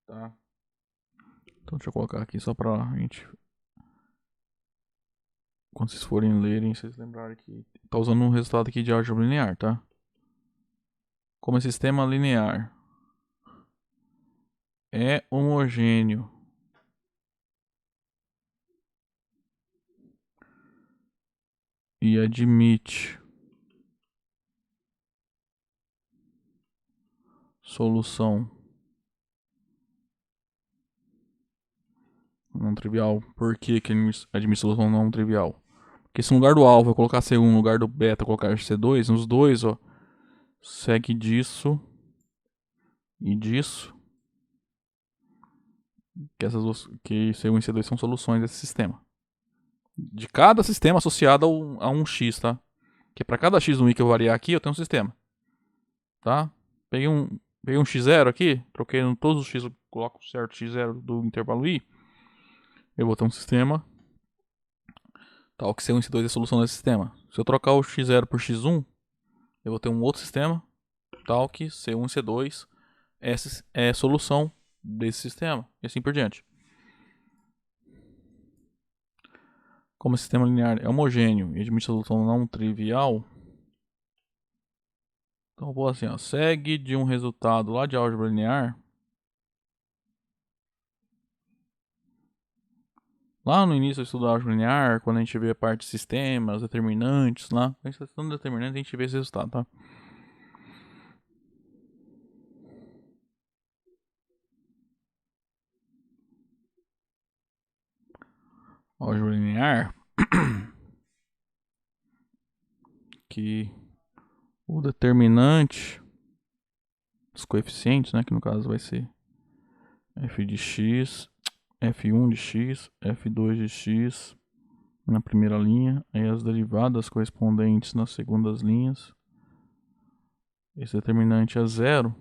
Tá? Então, deixa eu colocar aqui só pra gente, quando vocês forem lerem, vocês lembrarem que tá usando um resultado aqui de álgebra linear, tá? Como sistema linear é homogêneo e admite solução não trivial. Por que ele admite solução não trivial? Porque se no lugar do alfa eu colocar C1, no lugar do beta eu colocar C2, nos dois, ó, segue disso e disso. Que essas duas, que C1 e C2 são soluções desse sistema. De cada sistema associado a um X, tá? Que para cada X no I que eu variar aqui, eu tenho um sistema. Tá? Peguei um X0 aqui, troquei em todos os X, eu coloco certo X0 do intervalo I. Eu vou ter um sistema tal que C1 e C2 é a solução desse sistema. Se eu trocar o X0 por X1, eu vou ter um outro sistema tal que C1 e C2 é a solução desse sistema. E assim por diante. Como o sistema linear é homogêneo e admite solução não trivial, então eu vou assim, ó, segue de um resultado lá de álgebra linear. Lá no início do estudo da álgebra linear, quando a gente vê a parte de sistemas, determinantes, lá, quando a gente está estudando determinantes, a gente vê esse resultado, tá? Álgebra linear, que o determinante dos coeficientes, né, que no caso vai ser f de x, f1 de x, f2 de x na primeira linha, aí as derivadas correspondentes nas segundas linhas. Esse determinante é zero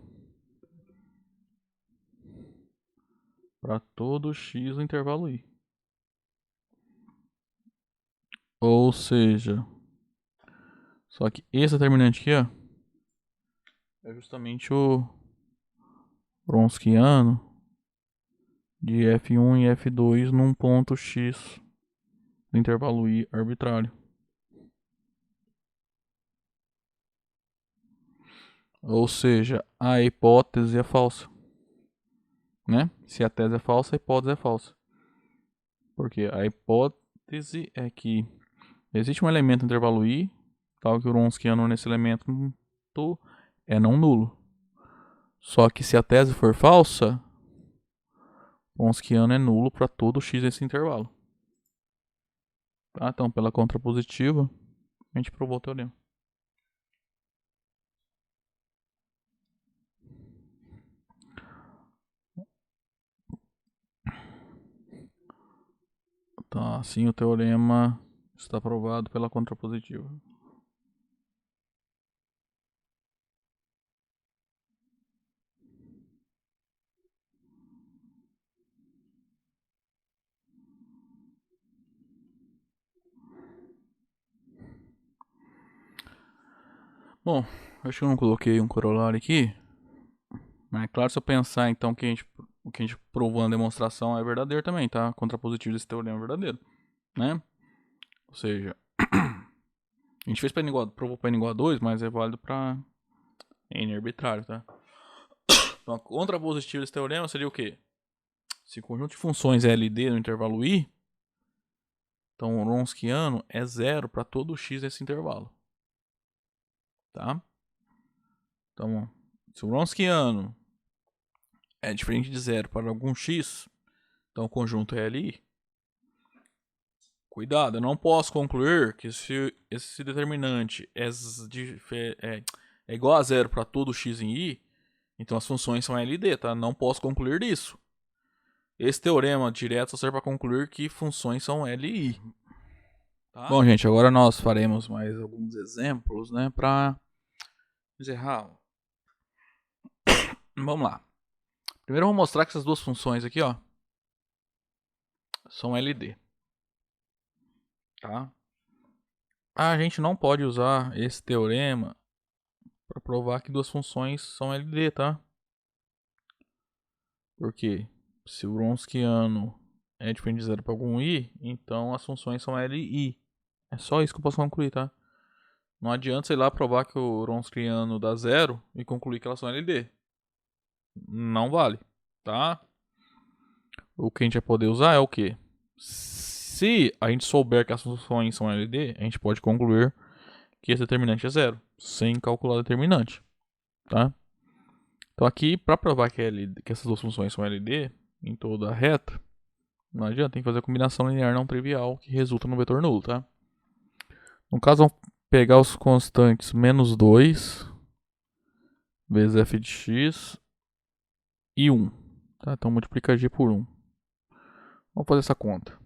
para todo x no intervalo i. Ou seja, só que esse determinante aqui, ó, é justamente o Wronskiano de f1 e f2 num ponto x do intervalo i arbitrário. Ou seja, a hipótese é falsa, né? Se a tese é falsa, a hipótese é falsa. Porque a hipótese é que existe um elemento no intervalo i, tal que o Wronskiano nesse elemento é não nulo. Só que se a tese for falsa, o Wronskiano é nulo para todo x nesse intervalo. Tá? Então, pela contrapositiva, a gente provou o teorema. Tá, assim o teorema está provado pela contrapositiva. Bom, acho que eu não coloquei um corolário aqui. Mas é claro, se eu pensar então que o que a gente provou na demonstração é verdadeiro também, tá? Contrapositivo desse teorema é verdadeiro, né? Ou seja, a gente fez para n igual, provou para n igual a 2, mas é válido para n arbitrário, tá? Então a contrapositiva desse teorema seria o quê? Se o conjunto de funções é LD no intervalo i, então o Wronskiano é zero para todo x nesse intervalo. Tá? Então, se o Wronskiano é diferente de zero para algum x, então o conjunto é LI. Cuidado, eu não posso concluir que se esse determinante é igual a zero para todo x em i, então as funções são LD, tá? Não posso concluir isso. Esse teorema direto só serve para concluir que funções são LI. Tá? Bom, gente, agora nós faremos mais alguns exemplos, né, para encerrar. Vamos lá. Primeiro eu vou mostrar que essas duas funções aqui, ó, são LD. Tá? A gente não pode usar esse teorema para provar que duas funções são LD, tá? Porque se o Wronskiano é diferente de zero para algum i, então as funções são LI. É só isso que eu posso concluir, tá? Não adianta, sei lá, provar que o Wronskiano dá zero e concluir que elas são LD. Não vale, tá? O que a gente vai poder usar é o quê? Se a gente souber que as funções são LD, a gente pode concluir que esse determinante é zero, sem calcular o determinante, tá? Então aqui, para provar que essas duas funções são LD em toda a reta, não adianta, tem que fazer a combinação linear não trivial que resulta no vetor nulo, tá? No caso, vamos pegar os constantes menos 2 vezes f de x e 1. Tá? Então multiplica g por 1. Vamos fazer essa conta.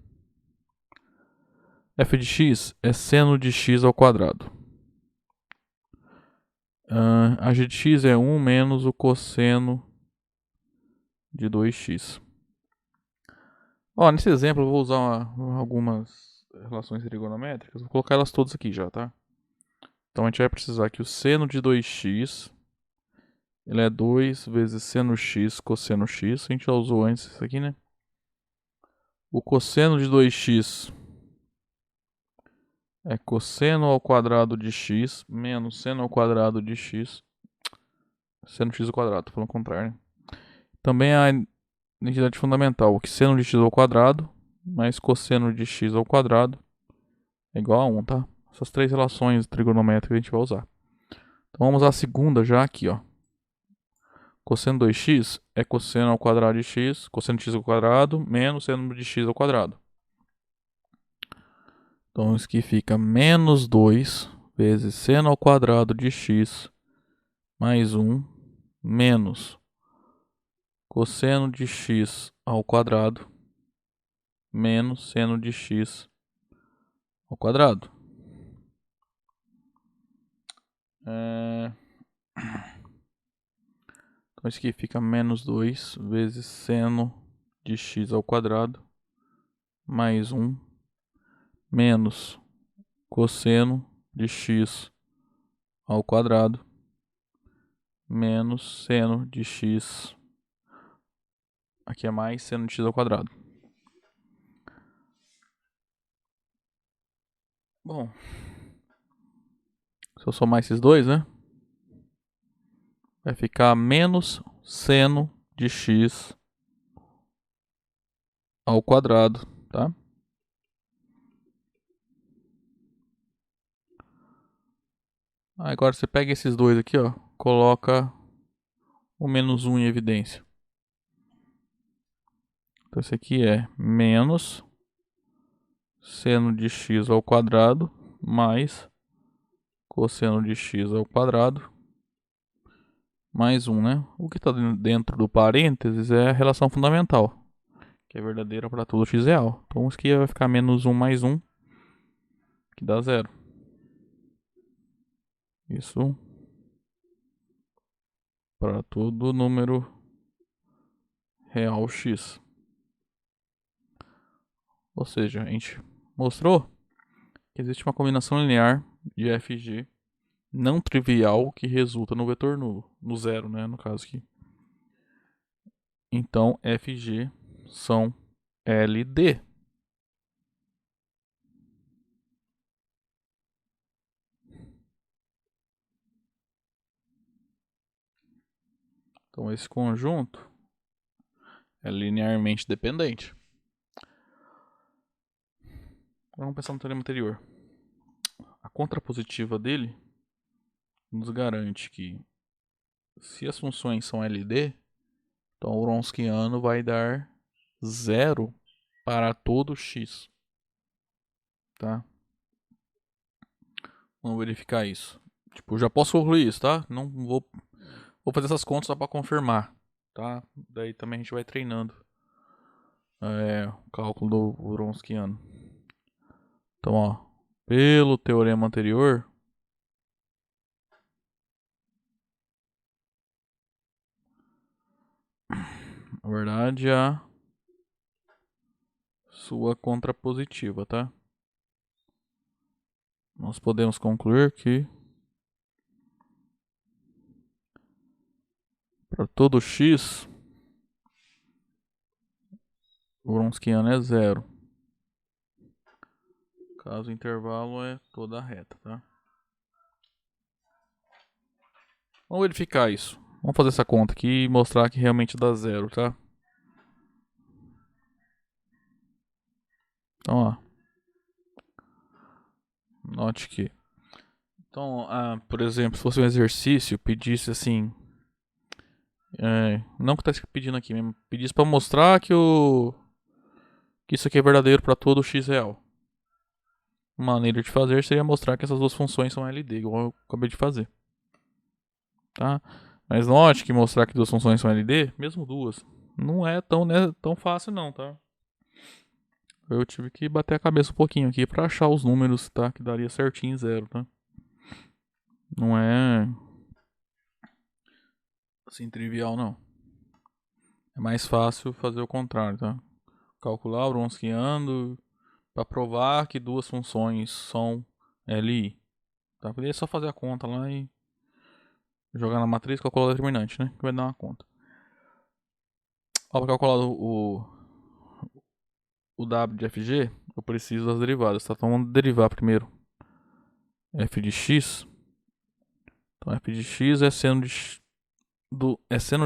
F de x é seno de x ao quadrado. A g de x é 1 menos o cosseno de 2x. Ó, nesse exemplo eu vou usar algumas relações trigonométricas. Vou colocar elas todas aqui já, tá? Então a gente vai precisar que o seno de 2x ele é 2 vezes seno x cosseno x. A gente já usou antes isso aqui, né? O cosseno de 2x é cosseno ao quadrado de x menos seno ao quadrado de x. Seno x ao quadrado, tô falando o contrário, né? Também a identidade fundamental, que seno de x ao quadrado mais cosseno de x ao quadrado é igual a 1, tá? Essas três relações trigonométricas a gente vai usar. Então vamos usar a segunda já aqui, ó. Cosseno de 2x é cosseno ao quadrado de x, cosseno de x ao quadrado menos seno de x ao quadrado. Então isso aqui fica menos 2 vezes seno ao quadrado de x mais 1 menos cosseno de x ao quadrado menos seno de x ao quadrado. Então isso aqui fica menos 2 vezes seno de x ao quadrado mais 1 menos cosseno de x ao quadrado menos seno de x. Aqui é mais seno de x ao quadrado. Bom, se eu somar esses dois, né? Vai ficar menos seno de x ao quadrado, tá? Agora você pega esses dois aqui, ó, coloca o menos 1 em evidência. Então esse aqui é menos seno de x ao quadrado mais cosseno de x ao quadrado mais 1, né? O que está dentro do parênteses é a relação fundamental, que é verdadeira para todo x real. Então isso aqui vai ficar menos 1 mais 1, que dá 0. Isso para todo número real x. Ou seja, a gente mostrou que existe uma combinação linear de f e g não trivial que resulta no vetor nulo, no zero, né, no caso aqui. Então, f e g são LD. Então, esse conjunto é linearmente dependente. Vamos pensar no teorema anterior. A contrapositiva dele nos garante que se as funções são LD, então o Wronskiano vai dar 0 para todo x. Tá? Vamos verificar isso. Tipo, já posso concluir isso, tá? Não vou fazer essas contas só para confirmar, tá? Daí também a gente vai treinando o cálculo do Wronskiano. Então, ó, pelo teorema anterior, na verdade, a sua contrapositiva, tá? Nós podemos concluir que para todo x, o Wronskiano é 0. Caso o intervalo é toda a reta, tá? Vamos verificar isso. Vamos fazer essa conta aqui e mostrar que realmente dá 0, tá? Então, ó. Note que... Então, por exemplo, se fosse um exercício, pedisse assim... não que tá pedindo aqui mesmo. Pedisse para mostrar que isso aqui é verdadeiro para todo x real. maneira de fazer seria mostrar que essas duas funções são LD, igual eu acabei de fazer. Tá? Mas note que mostrar que duas funções são LD, mesmo duas, não é tão fácil não, tá? Eu tive que bater a cabeça um pouquinho aqui pra achar os números, tá? Que daria certinho zero, tá? Não é assim trivial, não. É mais fácil fazer o contrário, tá? Calcular o Wronskiano para provar que duas funções são LI. Tá? Poderia só fazer a conta lá e jogar na matriz e calcular o determinante, né? Que vai dar uma conta. Para calcular o W de fg, eu preciso das derivadas, tá? Então vamos derivar primeiro f de x. Então f de x é seno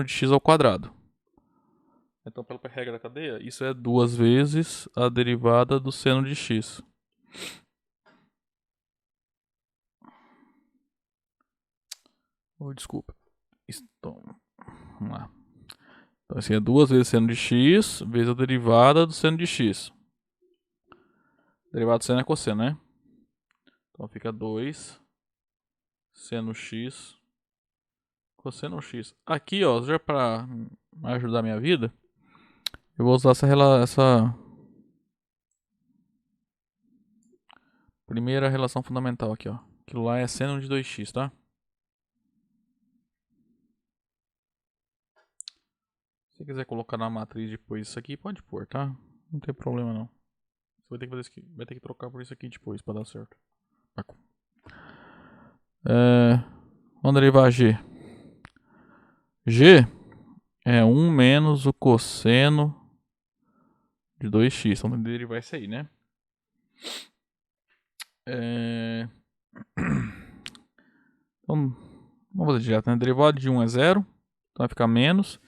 de x ao quadrado. Então, pela regra da cadeia, isso é duas vezes a derivada do seno de x. Desculpa. Então, vamos lá. Então, assim é duas vezes seno de x vezes a derivada do seno de x. Derivada do seno é cosseno, né? Então fica 2 seno x cosseno x. Aqui, ó, já para ajudar a minha vida, eu vou usar essa primeira relação fundamental aqui, ó. Aquilo lá é seno de 2x, tá? Se você quiser colocar na matriz depois isso aqui, pode pôr, tá? Não tem problema não. Você vai ter que fazer isso aqui, vai ter que trocar por isso aqui depois para dar certo. Vamos derivar g. G é 1 menos o cosseno de 2x. Então vamos derivar isso aí, né? Então, vamos fazer direto, né? Derivada de 1 é 0. Então vai ficar menos.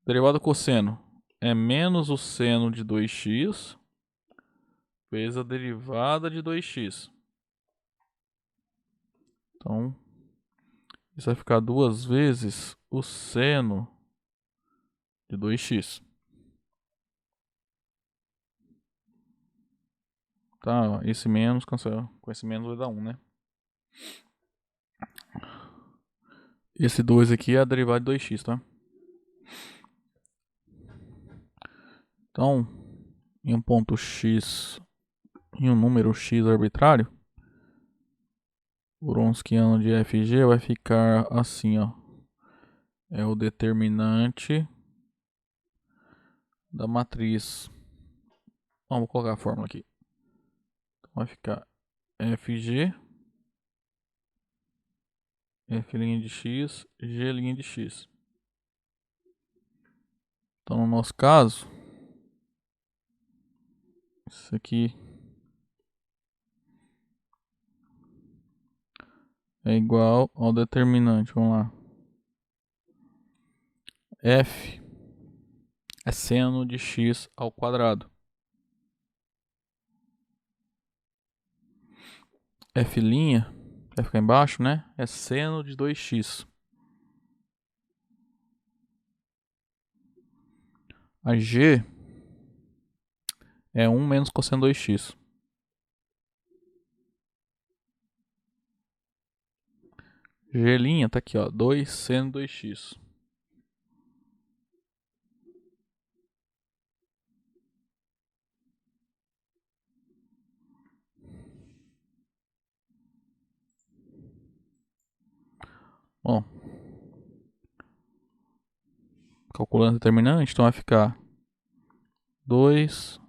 Derivada do cosseno é menos o seno de 2x vezes a derivada de 2x. Então, isso vai ficar duas vezes o seno de 2x. Tá, esse menos cancela. Com esse menos vai dar 1, né? Esse 2 aqui é a derivada de 2x, tá? Então, em um ponto x, em um número x arbitrário, o Wronskiano de fg vai ficar assim, ó. É o determinante da matriz. Vamos colocar a fórmula aqui. Então vai ficar fg, f' de x, g' de x. Então no nosso caso, isso aqui é igual ao determinante, vamos lá. F é seno de x ao quadrado. F' vai ficar embaixo, né? É seno de 2x. A g é 1 menos cosseno 2x. G' tá aqui, ó, 2 seno 2x. Bom, calculando o determinante, então vai ficar 2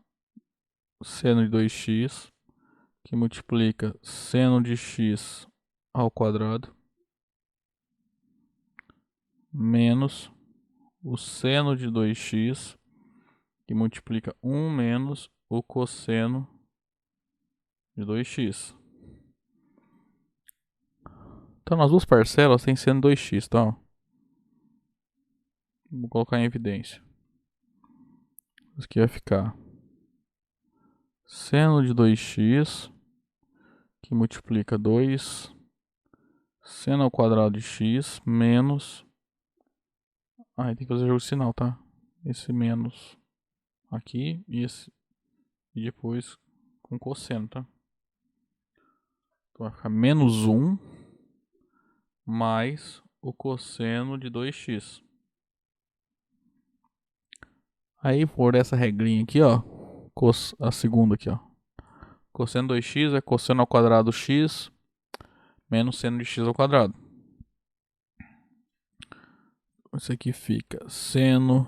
seno de 2x, que multiplica seno de x ao quadrado, menos o seno de 2x, que multiplica 1 menos o cosseno de 2x. Então, nas duas parcelas tem seno 2x, tá? Vou colocar em evidência. Isso aqui vai ficar seno de 2x, que multiplica 2 seno ao quadrado de x, menos... tem que fazer jogo de sinal, tá? Esse menos aqui e esse... E depois com cosseno, tá? Então vai ficar menos 1 mais o cosseno de 2x. Aí por essa regrinha aqui, ó, a segunda aqui, ó. Cosseno 2x é cosseno ao quadrado x menos seno de x ao quadrado. Isso aqui fica seno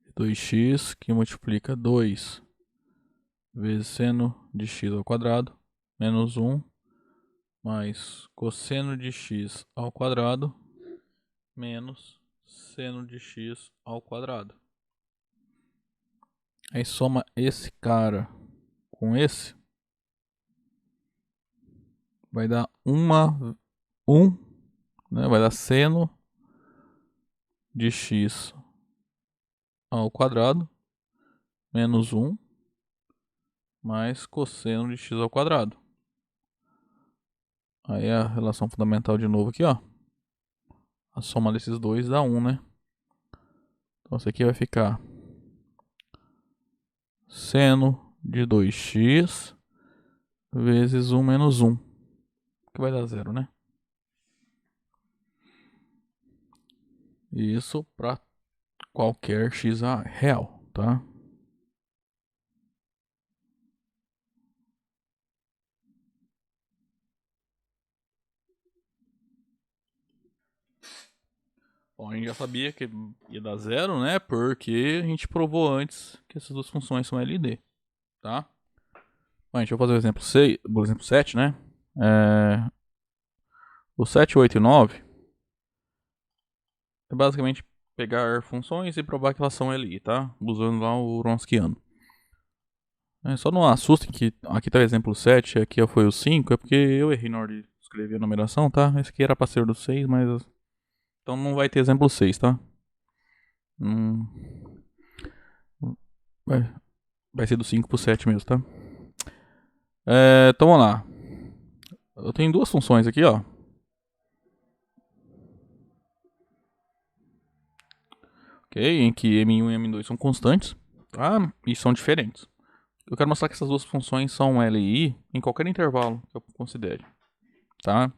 de 2x que multiplica 2 vezes seno de x ao quadrado menos 1 mais cosseno de x ao quadrado menos seno de x ao quadrado. Aí soma esse cara com esse, vai dar 1, né? Vai dar seno de x ao quadrado menos 1 mais cosseno de x ao quadrado. Aí a relação fundamental de novo aqui, ó. A soma desses dois dá 1, né? Então isso aqui vai ficar seno de 2x vezes 1 menos 1, que vai dar 0, né? Isso para qualquer x real, tá? Bom, a gente já sabia que ia dar 0, né? Porque a gente provou antes que essas duas funções são LD, tá? Bom, a gente vai fazer o exemplo 6, o exemplo 7, né? O 7, 8 e 9 é basicamente pegar funções e provar que elas são LI, tá? Usando lá o Wronskiano. Só não assustem que aqui tá o exemplo 7 e aqui foi o 5, é porque eu errei na hora de escrever a numeração, tá? Esse aqui era pra ser do 6, mas... Então não vai ter exemplo 6, tá? Vai ser do 5 pro 7 mesmo, tá? Então vamos lá. Eu tenho duas funções aqui, ó. Ok, em que M1 e M2 são constantes, tá? E são diferentes. Eu quero mostrar que essas duas funções são L e I em qualquer intervalo que eu considere, tá?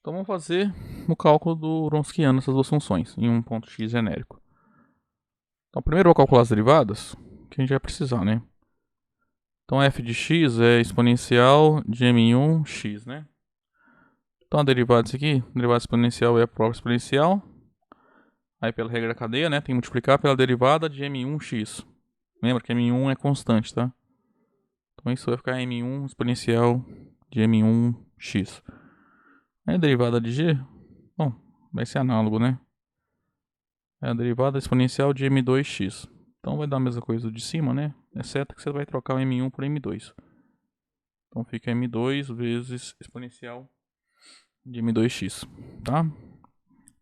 Então vamos fazer o cálculo do Wronskiano dessas duas funções em um ponto x genérico. Então primeiro eu vou calcular as derivadas, que a gente vai precisar, né? Então f de x é exponencial de m1x, né? Então a derivada disso aqui, a derivada exponencial é a própria exponencial. Aí pela regra da cadeia, né, tem que multiplicar pela derivada de m1x. Lembra que m1 é constante, tá? Então isso vai ficar m1 exponencial de m1x. Aí a derivada de g, bom, vai ser análogo, né? É a derivada exponencial de m2x. Então vai dar a mesma coisa de cima, né? Exceto que você vai trocar o m1 por m2. Então fica m2 vezes exponencial de m2x, tá?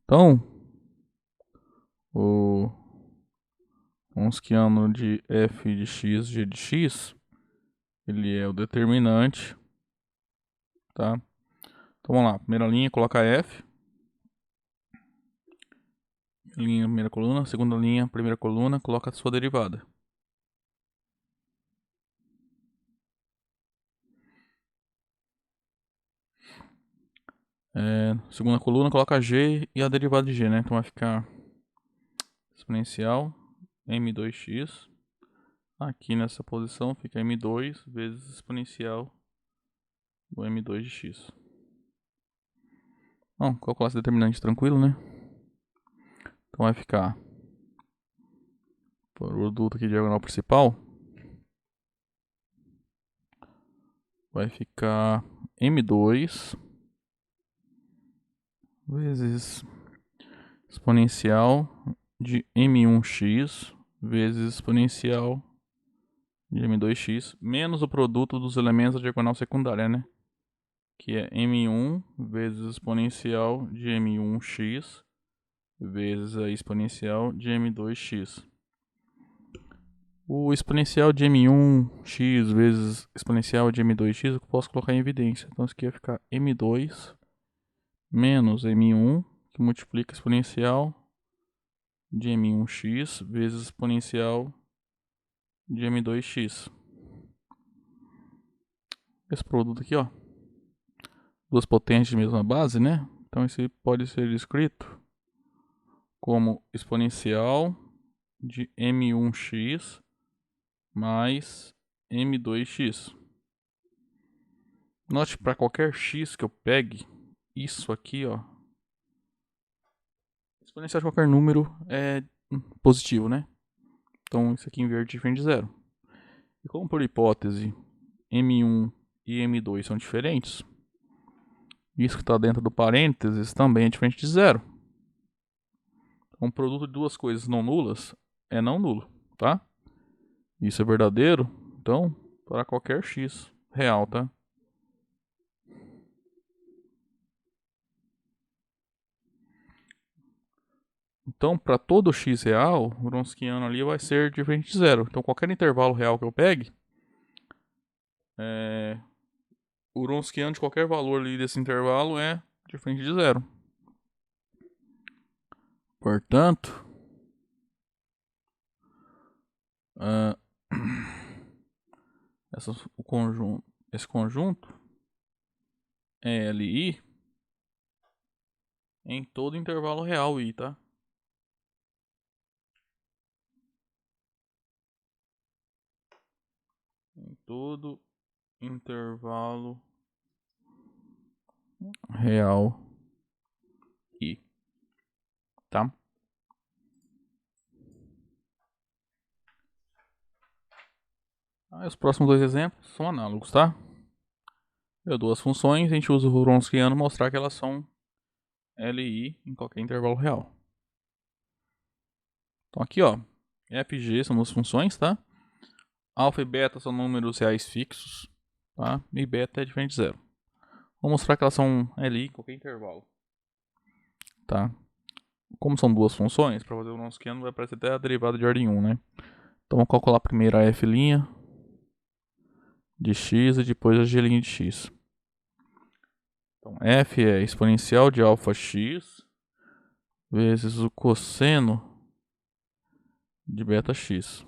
Então, o Wronskiano de f de x, g de x, ele é o determinante, tá? Então vamos lá, primeira linha, coloca f. Linha, primeira coluna, segunda linha, primeira coluna, coloca a sua derivada. Segunda coluna, coloca g e a derivada de g, né? Então vai ficar exponencial m2x. Aqui nessa posição fica m2 vezes exponencial do m2 de x. Bom, calcular esse determinante tranquilo, né? Então vai ficar produto aqui diagonal principal. Vai ficar m2 vezes exponencial de m1x vezes exponencial de m2x menos o produto dos elementos da diagonal secundária, né? Que é m1 vezes exponencial de m1x vezes a exponencial de m2x. O exponencial de m1x vezes exponencial de m2x eu posso colocar em evidência. Então isso aqui vai ficar m2 menos m1, que multiplica exponencial de m1x vezes exponencial de m2x. esse produto aqui, ó. Duas potências de mesma base, né? Então esse pode ser escrito como exponencial de M1x mais M2x. Note para qualquer x que eu pegue, isso aqui, ó. Exponencial de qualquer número é positivo, né? Então isso aqui em verde é diferente de zero. E como por hipótese M1 e M2 são diferentes, isso que está dentro do parênteses também é diferente de zero. Um produto de duas coisas não nulas é não nulo, tá? Isso é verdadeiro, então, para qualquer x real, tá? Então, para todo x real, o Wronskiano ali vai ser diferente de zero. Então, qualquer intervalo real que eu pegue, o Wronskiano de qualquer valor ali desse intervalo é diferente de zero. Portanto, esse conjunto é LI em todo intervalo real I, tá? Em todo intervalo real I, tá? Aí os próximos dois exemplos são análogos, tá? Eu dou as funções, a gente usa o Wronskiano mostrar que elas são LI em qualquer intervalo real. Então aqui, ó, f e g são duas funções, tá? Alfa e beta são números reais fixos, tá? E beta é diferente de zero. Vou mostrar que elas são LI em qualquer intervalo, tá? Como são duas funções, para fazer o Wronskiano vai aparecer até a derivada de ordem 1, né? Então vamos calcular primeiro a f' de x e depois a g' de x. Então f é exponencial de alfa x vezes o cosseno de beta x.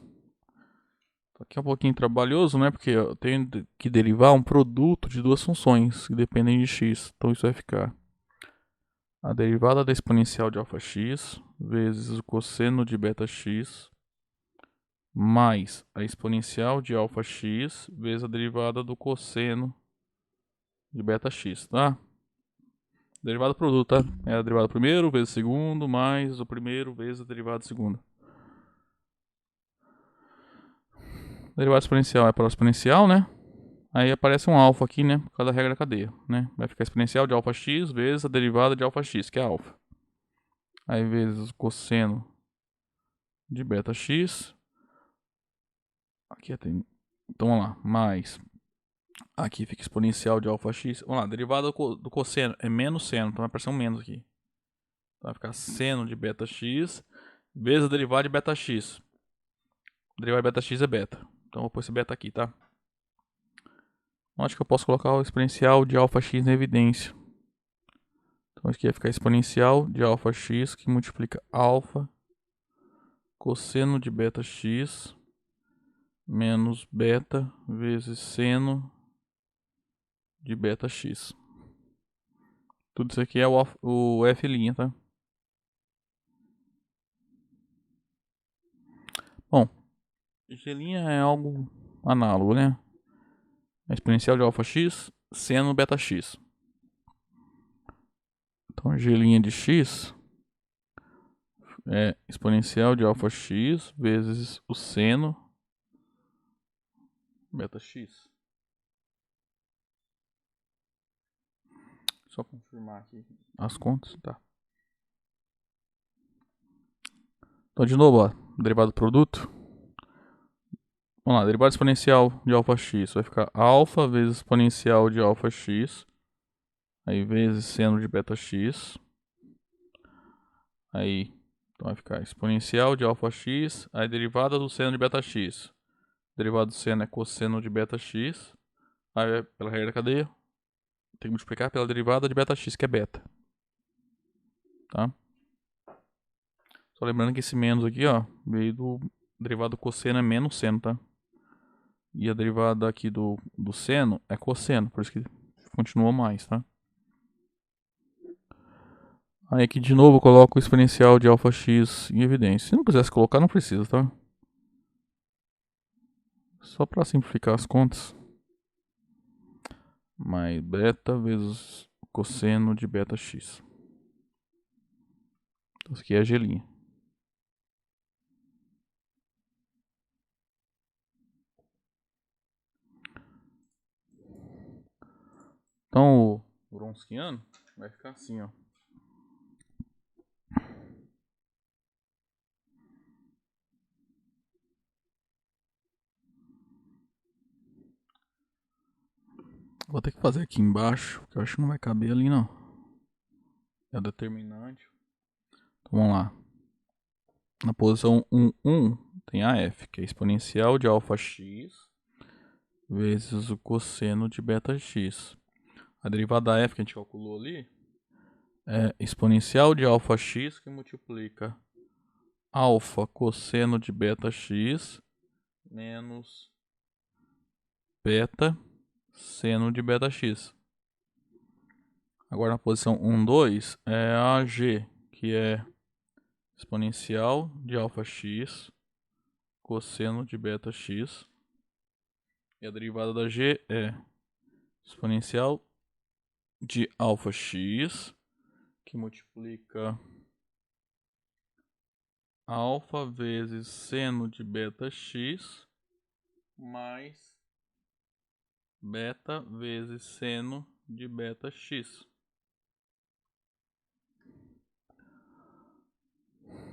Aqui é um pouquinho trabalhoso, né? Porque eu tenho que derivar um produto de duas funções que dependem de x. Então isso vai ficar a derivada da exponencial de alfa x vezes o cosseno de beta x mais a exponencial de alfa x vezes a derivada do cosseno de beta x, tá? Derivada do produto, tá? É a derivada do primeiro vezes o segundo mais o primeiro vezes a derivada do segundo. Derivada exponencial é para o exponencial, né? Aí aparece um alfa aqui, né? Por causa da regra da cadeia, né? Vai ficar exponencial de alfa x vezes a derivada de alfa x, que é alfa. Aí vezes o cosseno de beta x. Aqui tem. Então vamos lá. Mais. Aqui fica exponencial de alfa x. Vamos lá. Derivada do cosseno é menos seno. Então vai aparecer um menos aqui. Então vai ficar seno de beta x vezes a derivada de beta x. A derivada de beta x é beta. Então vou pôr esse beta aqui, tá? Acho que eu posso colocar o exponencial de alfa x na evidência. Então aqui vai ficar exponencial de alfa x que multiplica alfa cosseno de beta x menos beta vezes seno de beta x. Tudo isso aqui é o f', tá? Bom, g' é algo análogo, né? É exponencial de alfa x seno beta x. Então g' de x é exponencial de alfa x vezes o seno beta x. Só confirmar aqui as contas, tá? Então de novo, ó, derivada do produto. Vamos lá, derivada exponencial de alfa x vai ficar alfa vezes exponencial de alfa x, aí vezes seno de beta x, aí então vai ficar exponencial de alfa x, aí derivada do seno de beta x. Derivada do seno é cosseno de beta x, aí pela regra da cadeia, tem que multiplicar pela derivada de beta x, que é beta. Tá? Só lembrando que esse menos aqui, ó, veio do derivado do cosseno é menos seno, tá? E a derivada aqui do seno é cosseno, por isso que continua mais, tá? Aí aqui de novo eu coloco o exponencial de alfa x em evidência. Se não quisesse colocar, não precisa, tá? Só para simplificar as contas. Mais beta vezes cosseno de beta x. Então isso aqui é a gelinha. Então o Wronskiano vai ficar assim, ó. Vou ter que fazer aqui embaixo, porque eu acho que não vai caber ali não. É o determinante. Então vamos lá. Na posição 1, 1 tem a f, que é exponencial de alfa x vezes o cosseno de beta x. A derivada da f que a gente calculou ali é exponencial de alfa x que multiplica alfa cosseno de beta x menos beta seno de beta x. Agora na posição 1, 2 é a g, que é exponencial de alfa x cosseno de beta x. E a derivada da g é exponencial de alfa x que multiplica alfa vezes seno de beta x mais beta vezes seno de beta x.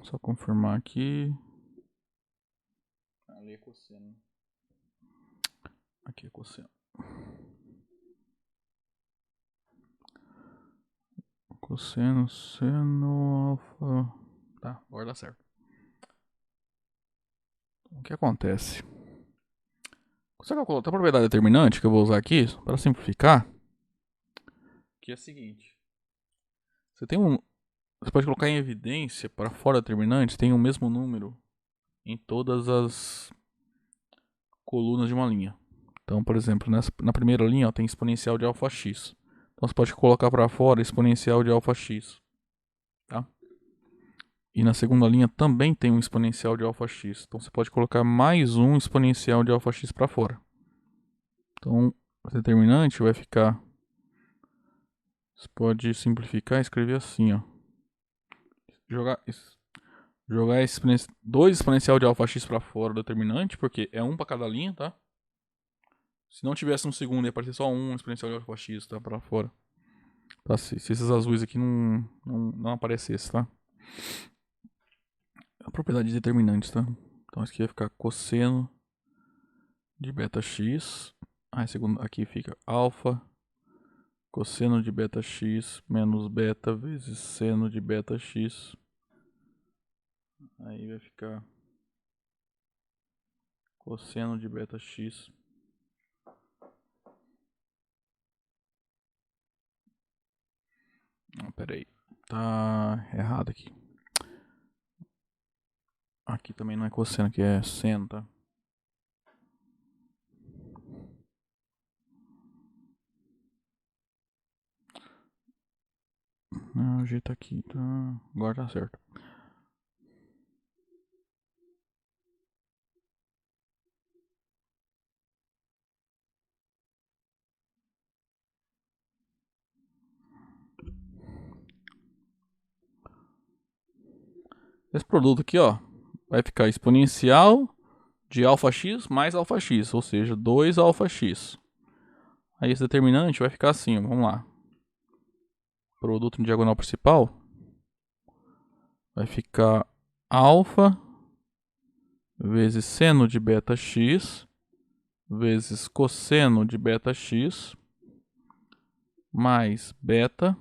Só confirmar aqui. Ali é cosseno. Aqui é cosseno. Cosseno, seno, alfa. Tá, agora dá certo. O que acontece? Você calculou a propriedade determinante que eu vou usar aqui para simplificar, que é a seguinte: você pode colocar em evidência para fora determinante, tem o mesmo número em todas as colunas de uma linha. Então, por exemplo, na primeira linha ó, tem exponencial de alfa x. Então você pode colocar para fora exponencial de alfa x, tá? E na segunda linha também tem um exponencial de alfa x. Então você pode colocar mais um exponencial de alfa x para fora. Então o determinante vai ficar... Você pode simplificar e escrever assim, ó. Jogar dois exponencial de alfa x para fora do determinante, porque é um para cada linha, tá? Se não tivesse um segundo, ia aparecer só um exponencial de alfa x, tá? Para fora. Tá? Se esses azuis aqui não aparecessem, tá? A propriedade de determinantes, tá? Então isso aqui vai ficar cosseno de beta x. Aí segundo aqui fica alfa cosseno de beta x menos beta vezes seno de beta x. Aí vai ficar cosseno de beta x. Não, pera aí. Tá errado aqui. Aqui também não é cosseno, aqui é seno, tá? Não, o G tá aqui, tá? Agora tá certo. Esse produto aqui, ó, vai ficar exponencial de alfa x mais alfa x, ou seja, 2 alfa x. Aí esse determinante vai ficar assim, ó, vamos lá. Produto no diagonal principal vai ficar alfa vezes seno de beta x vezes cosseno de beta x mais beta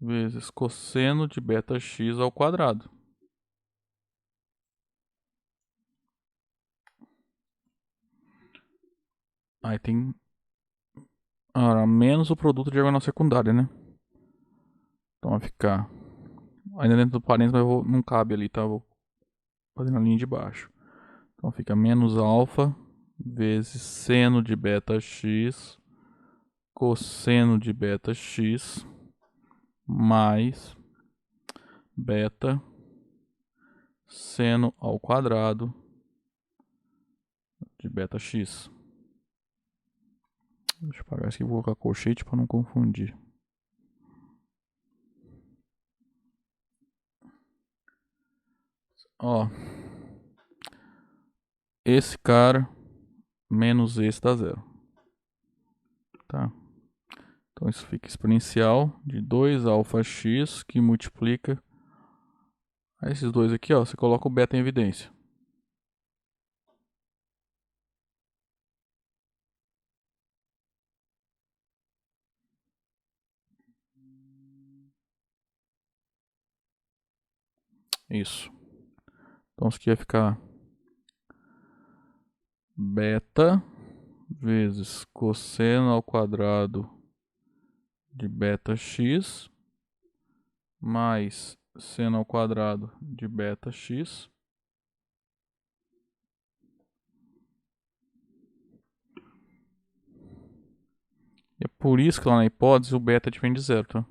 vezes cosseno de beta x ao quadrado. Aí tem menos o produto diagonal secundária, né? Então vai ficar ainda dentro do parênteses, mas não cabe ali, tá? Vou fazer na linha de baixo. Então fica menos alfa vezes seno de beta x cosseno de beta x mais beta seno ao quadrado de beta x. Deixa eu apagar isso aqui, vou colocar colchete para não confundir. Ó, esse cara menos esse dá zero, tá? Então isso fica exponencial de 2 alfa x que multiplica esses dois aqui, ó, você coloca o beta em evidência. Isso. Então isso aqui vai ficar beta vezes cosseno ao quadrado de beta x mais seno ao quadrado de beta x. E é por isso que lá na hipótese o beta vem de zero, tá?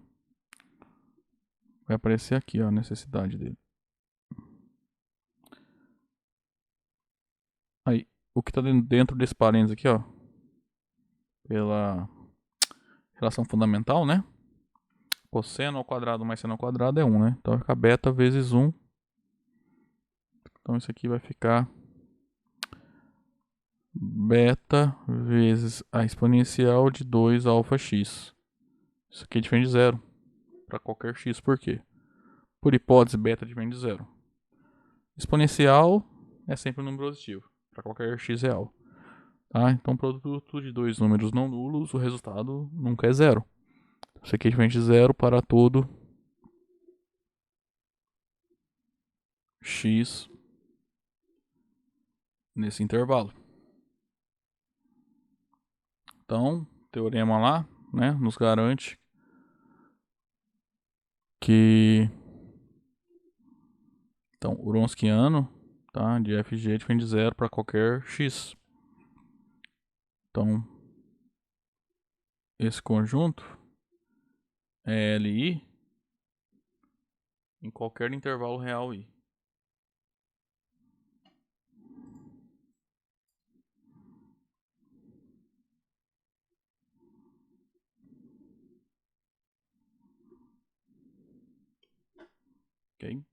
Vai aparecer aqui, ó, a necessidade dele. Aí, o que está dentro desse parênteses aqui, ó, pela relação fundamental, né? Cosseno ao quadrado mais seno ao quadrado é 1, né? Então vai ficar beta vezes 1. Então isso aqui vai ficar beta vezes a exponencial de 2 alfa x. Isso aqui é diferente de zero para qualquer x. Por quê? Por hipótese, beta é diferente de zero. Exponencial é sempre um número positivo para qualquer x real. Tá? Então, produto de dois números não nulos, o resultado nunca é zero. Isso aqui é diferente de zero para todo x nesse intervalo. Então, teorema lá, né, nos garante que então, o Wronskiano, tá, de fg é diferente de zero para qualquer x. Então, esse conjunto é Li em qualquer intervalo real I. Ok?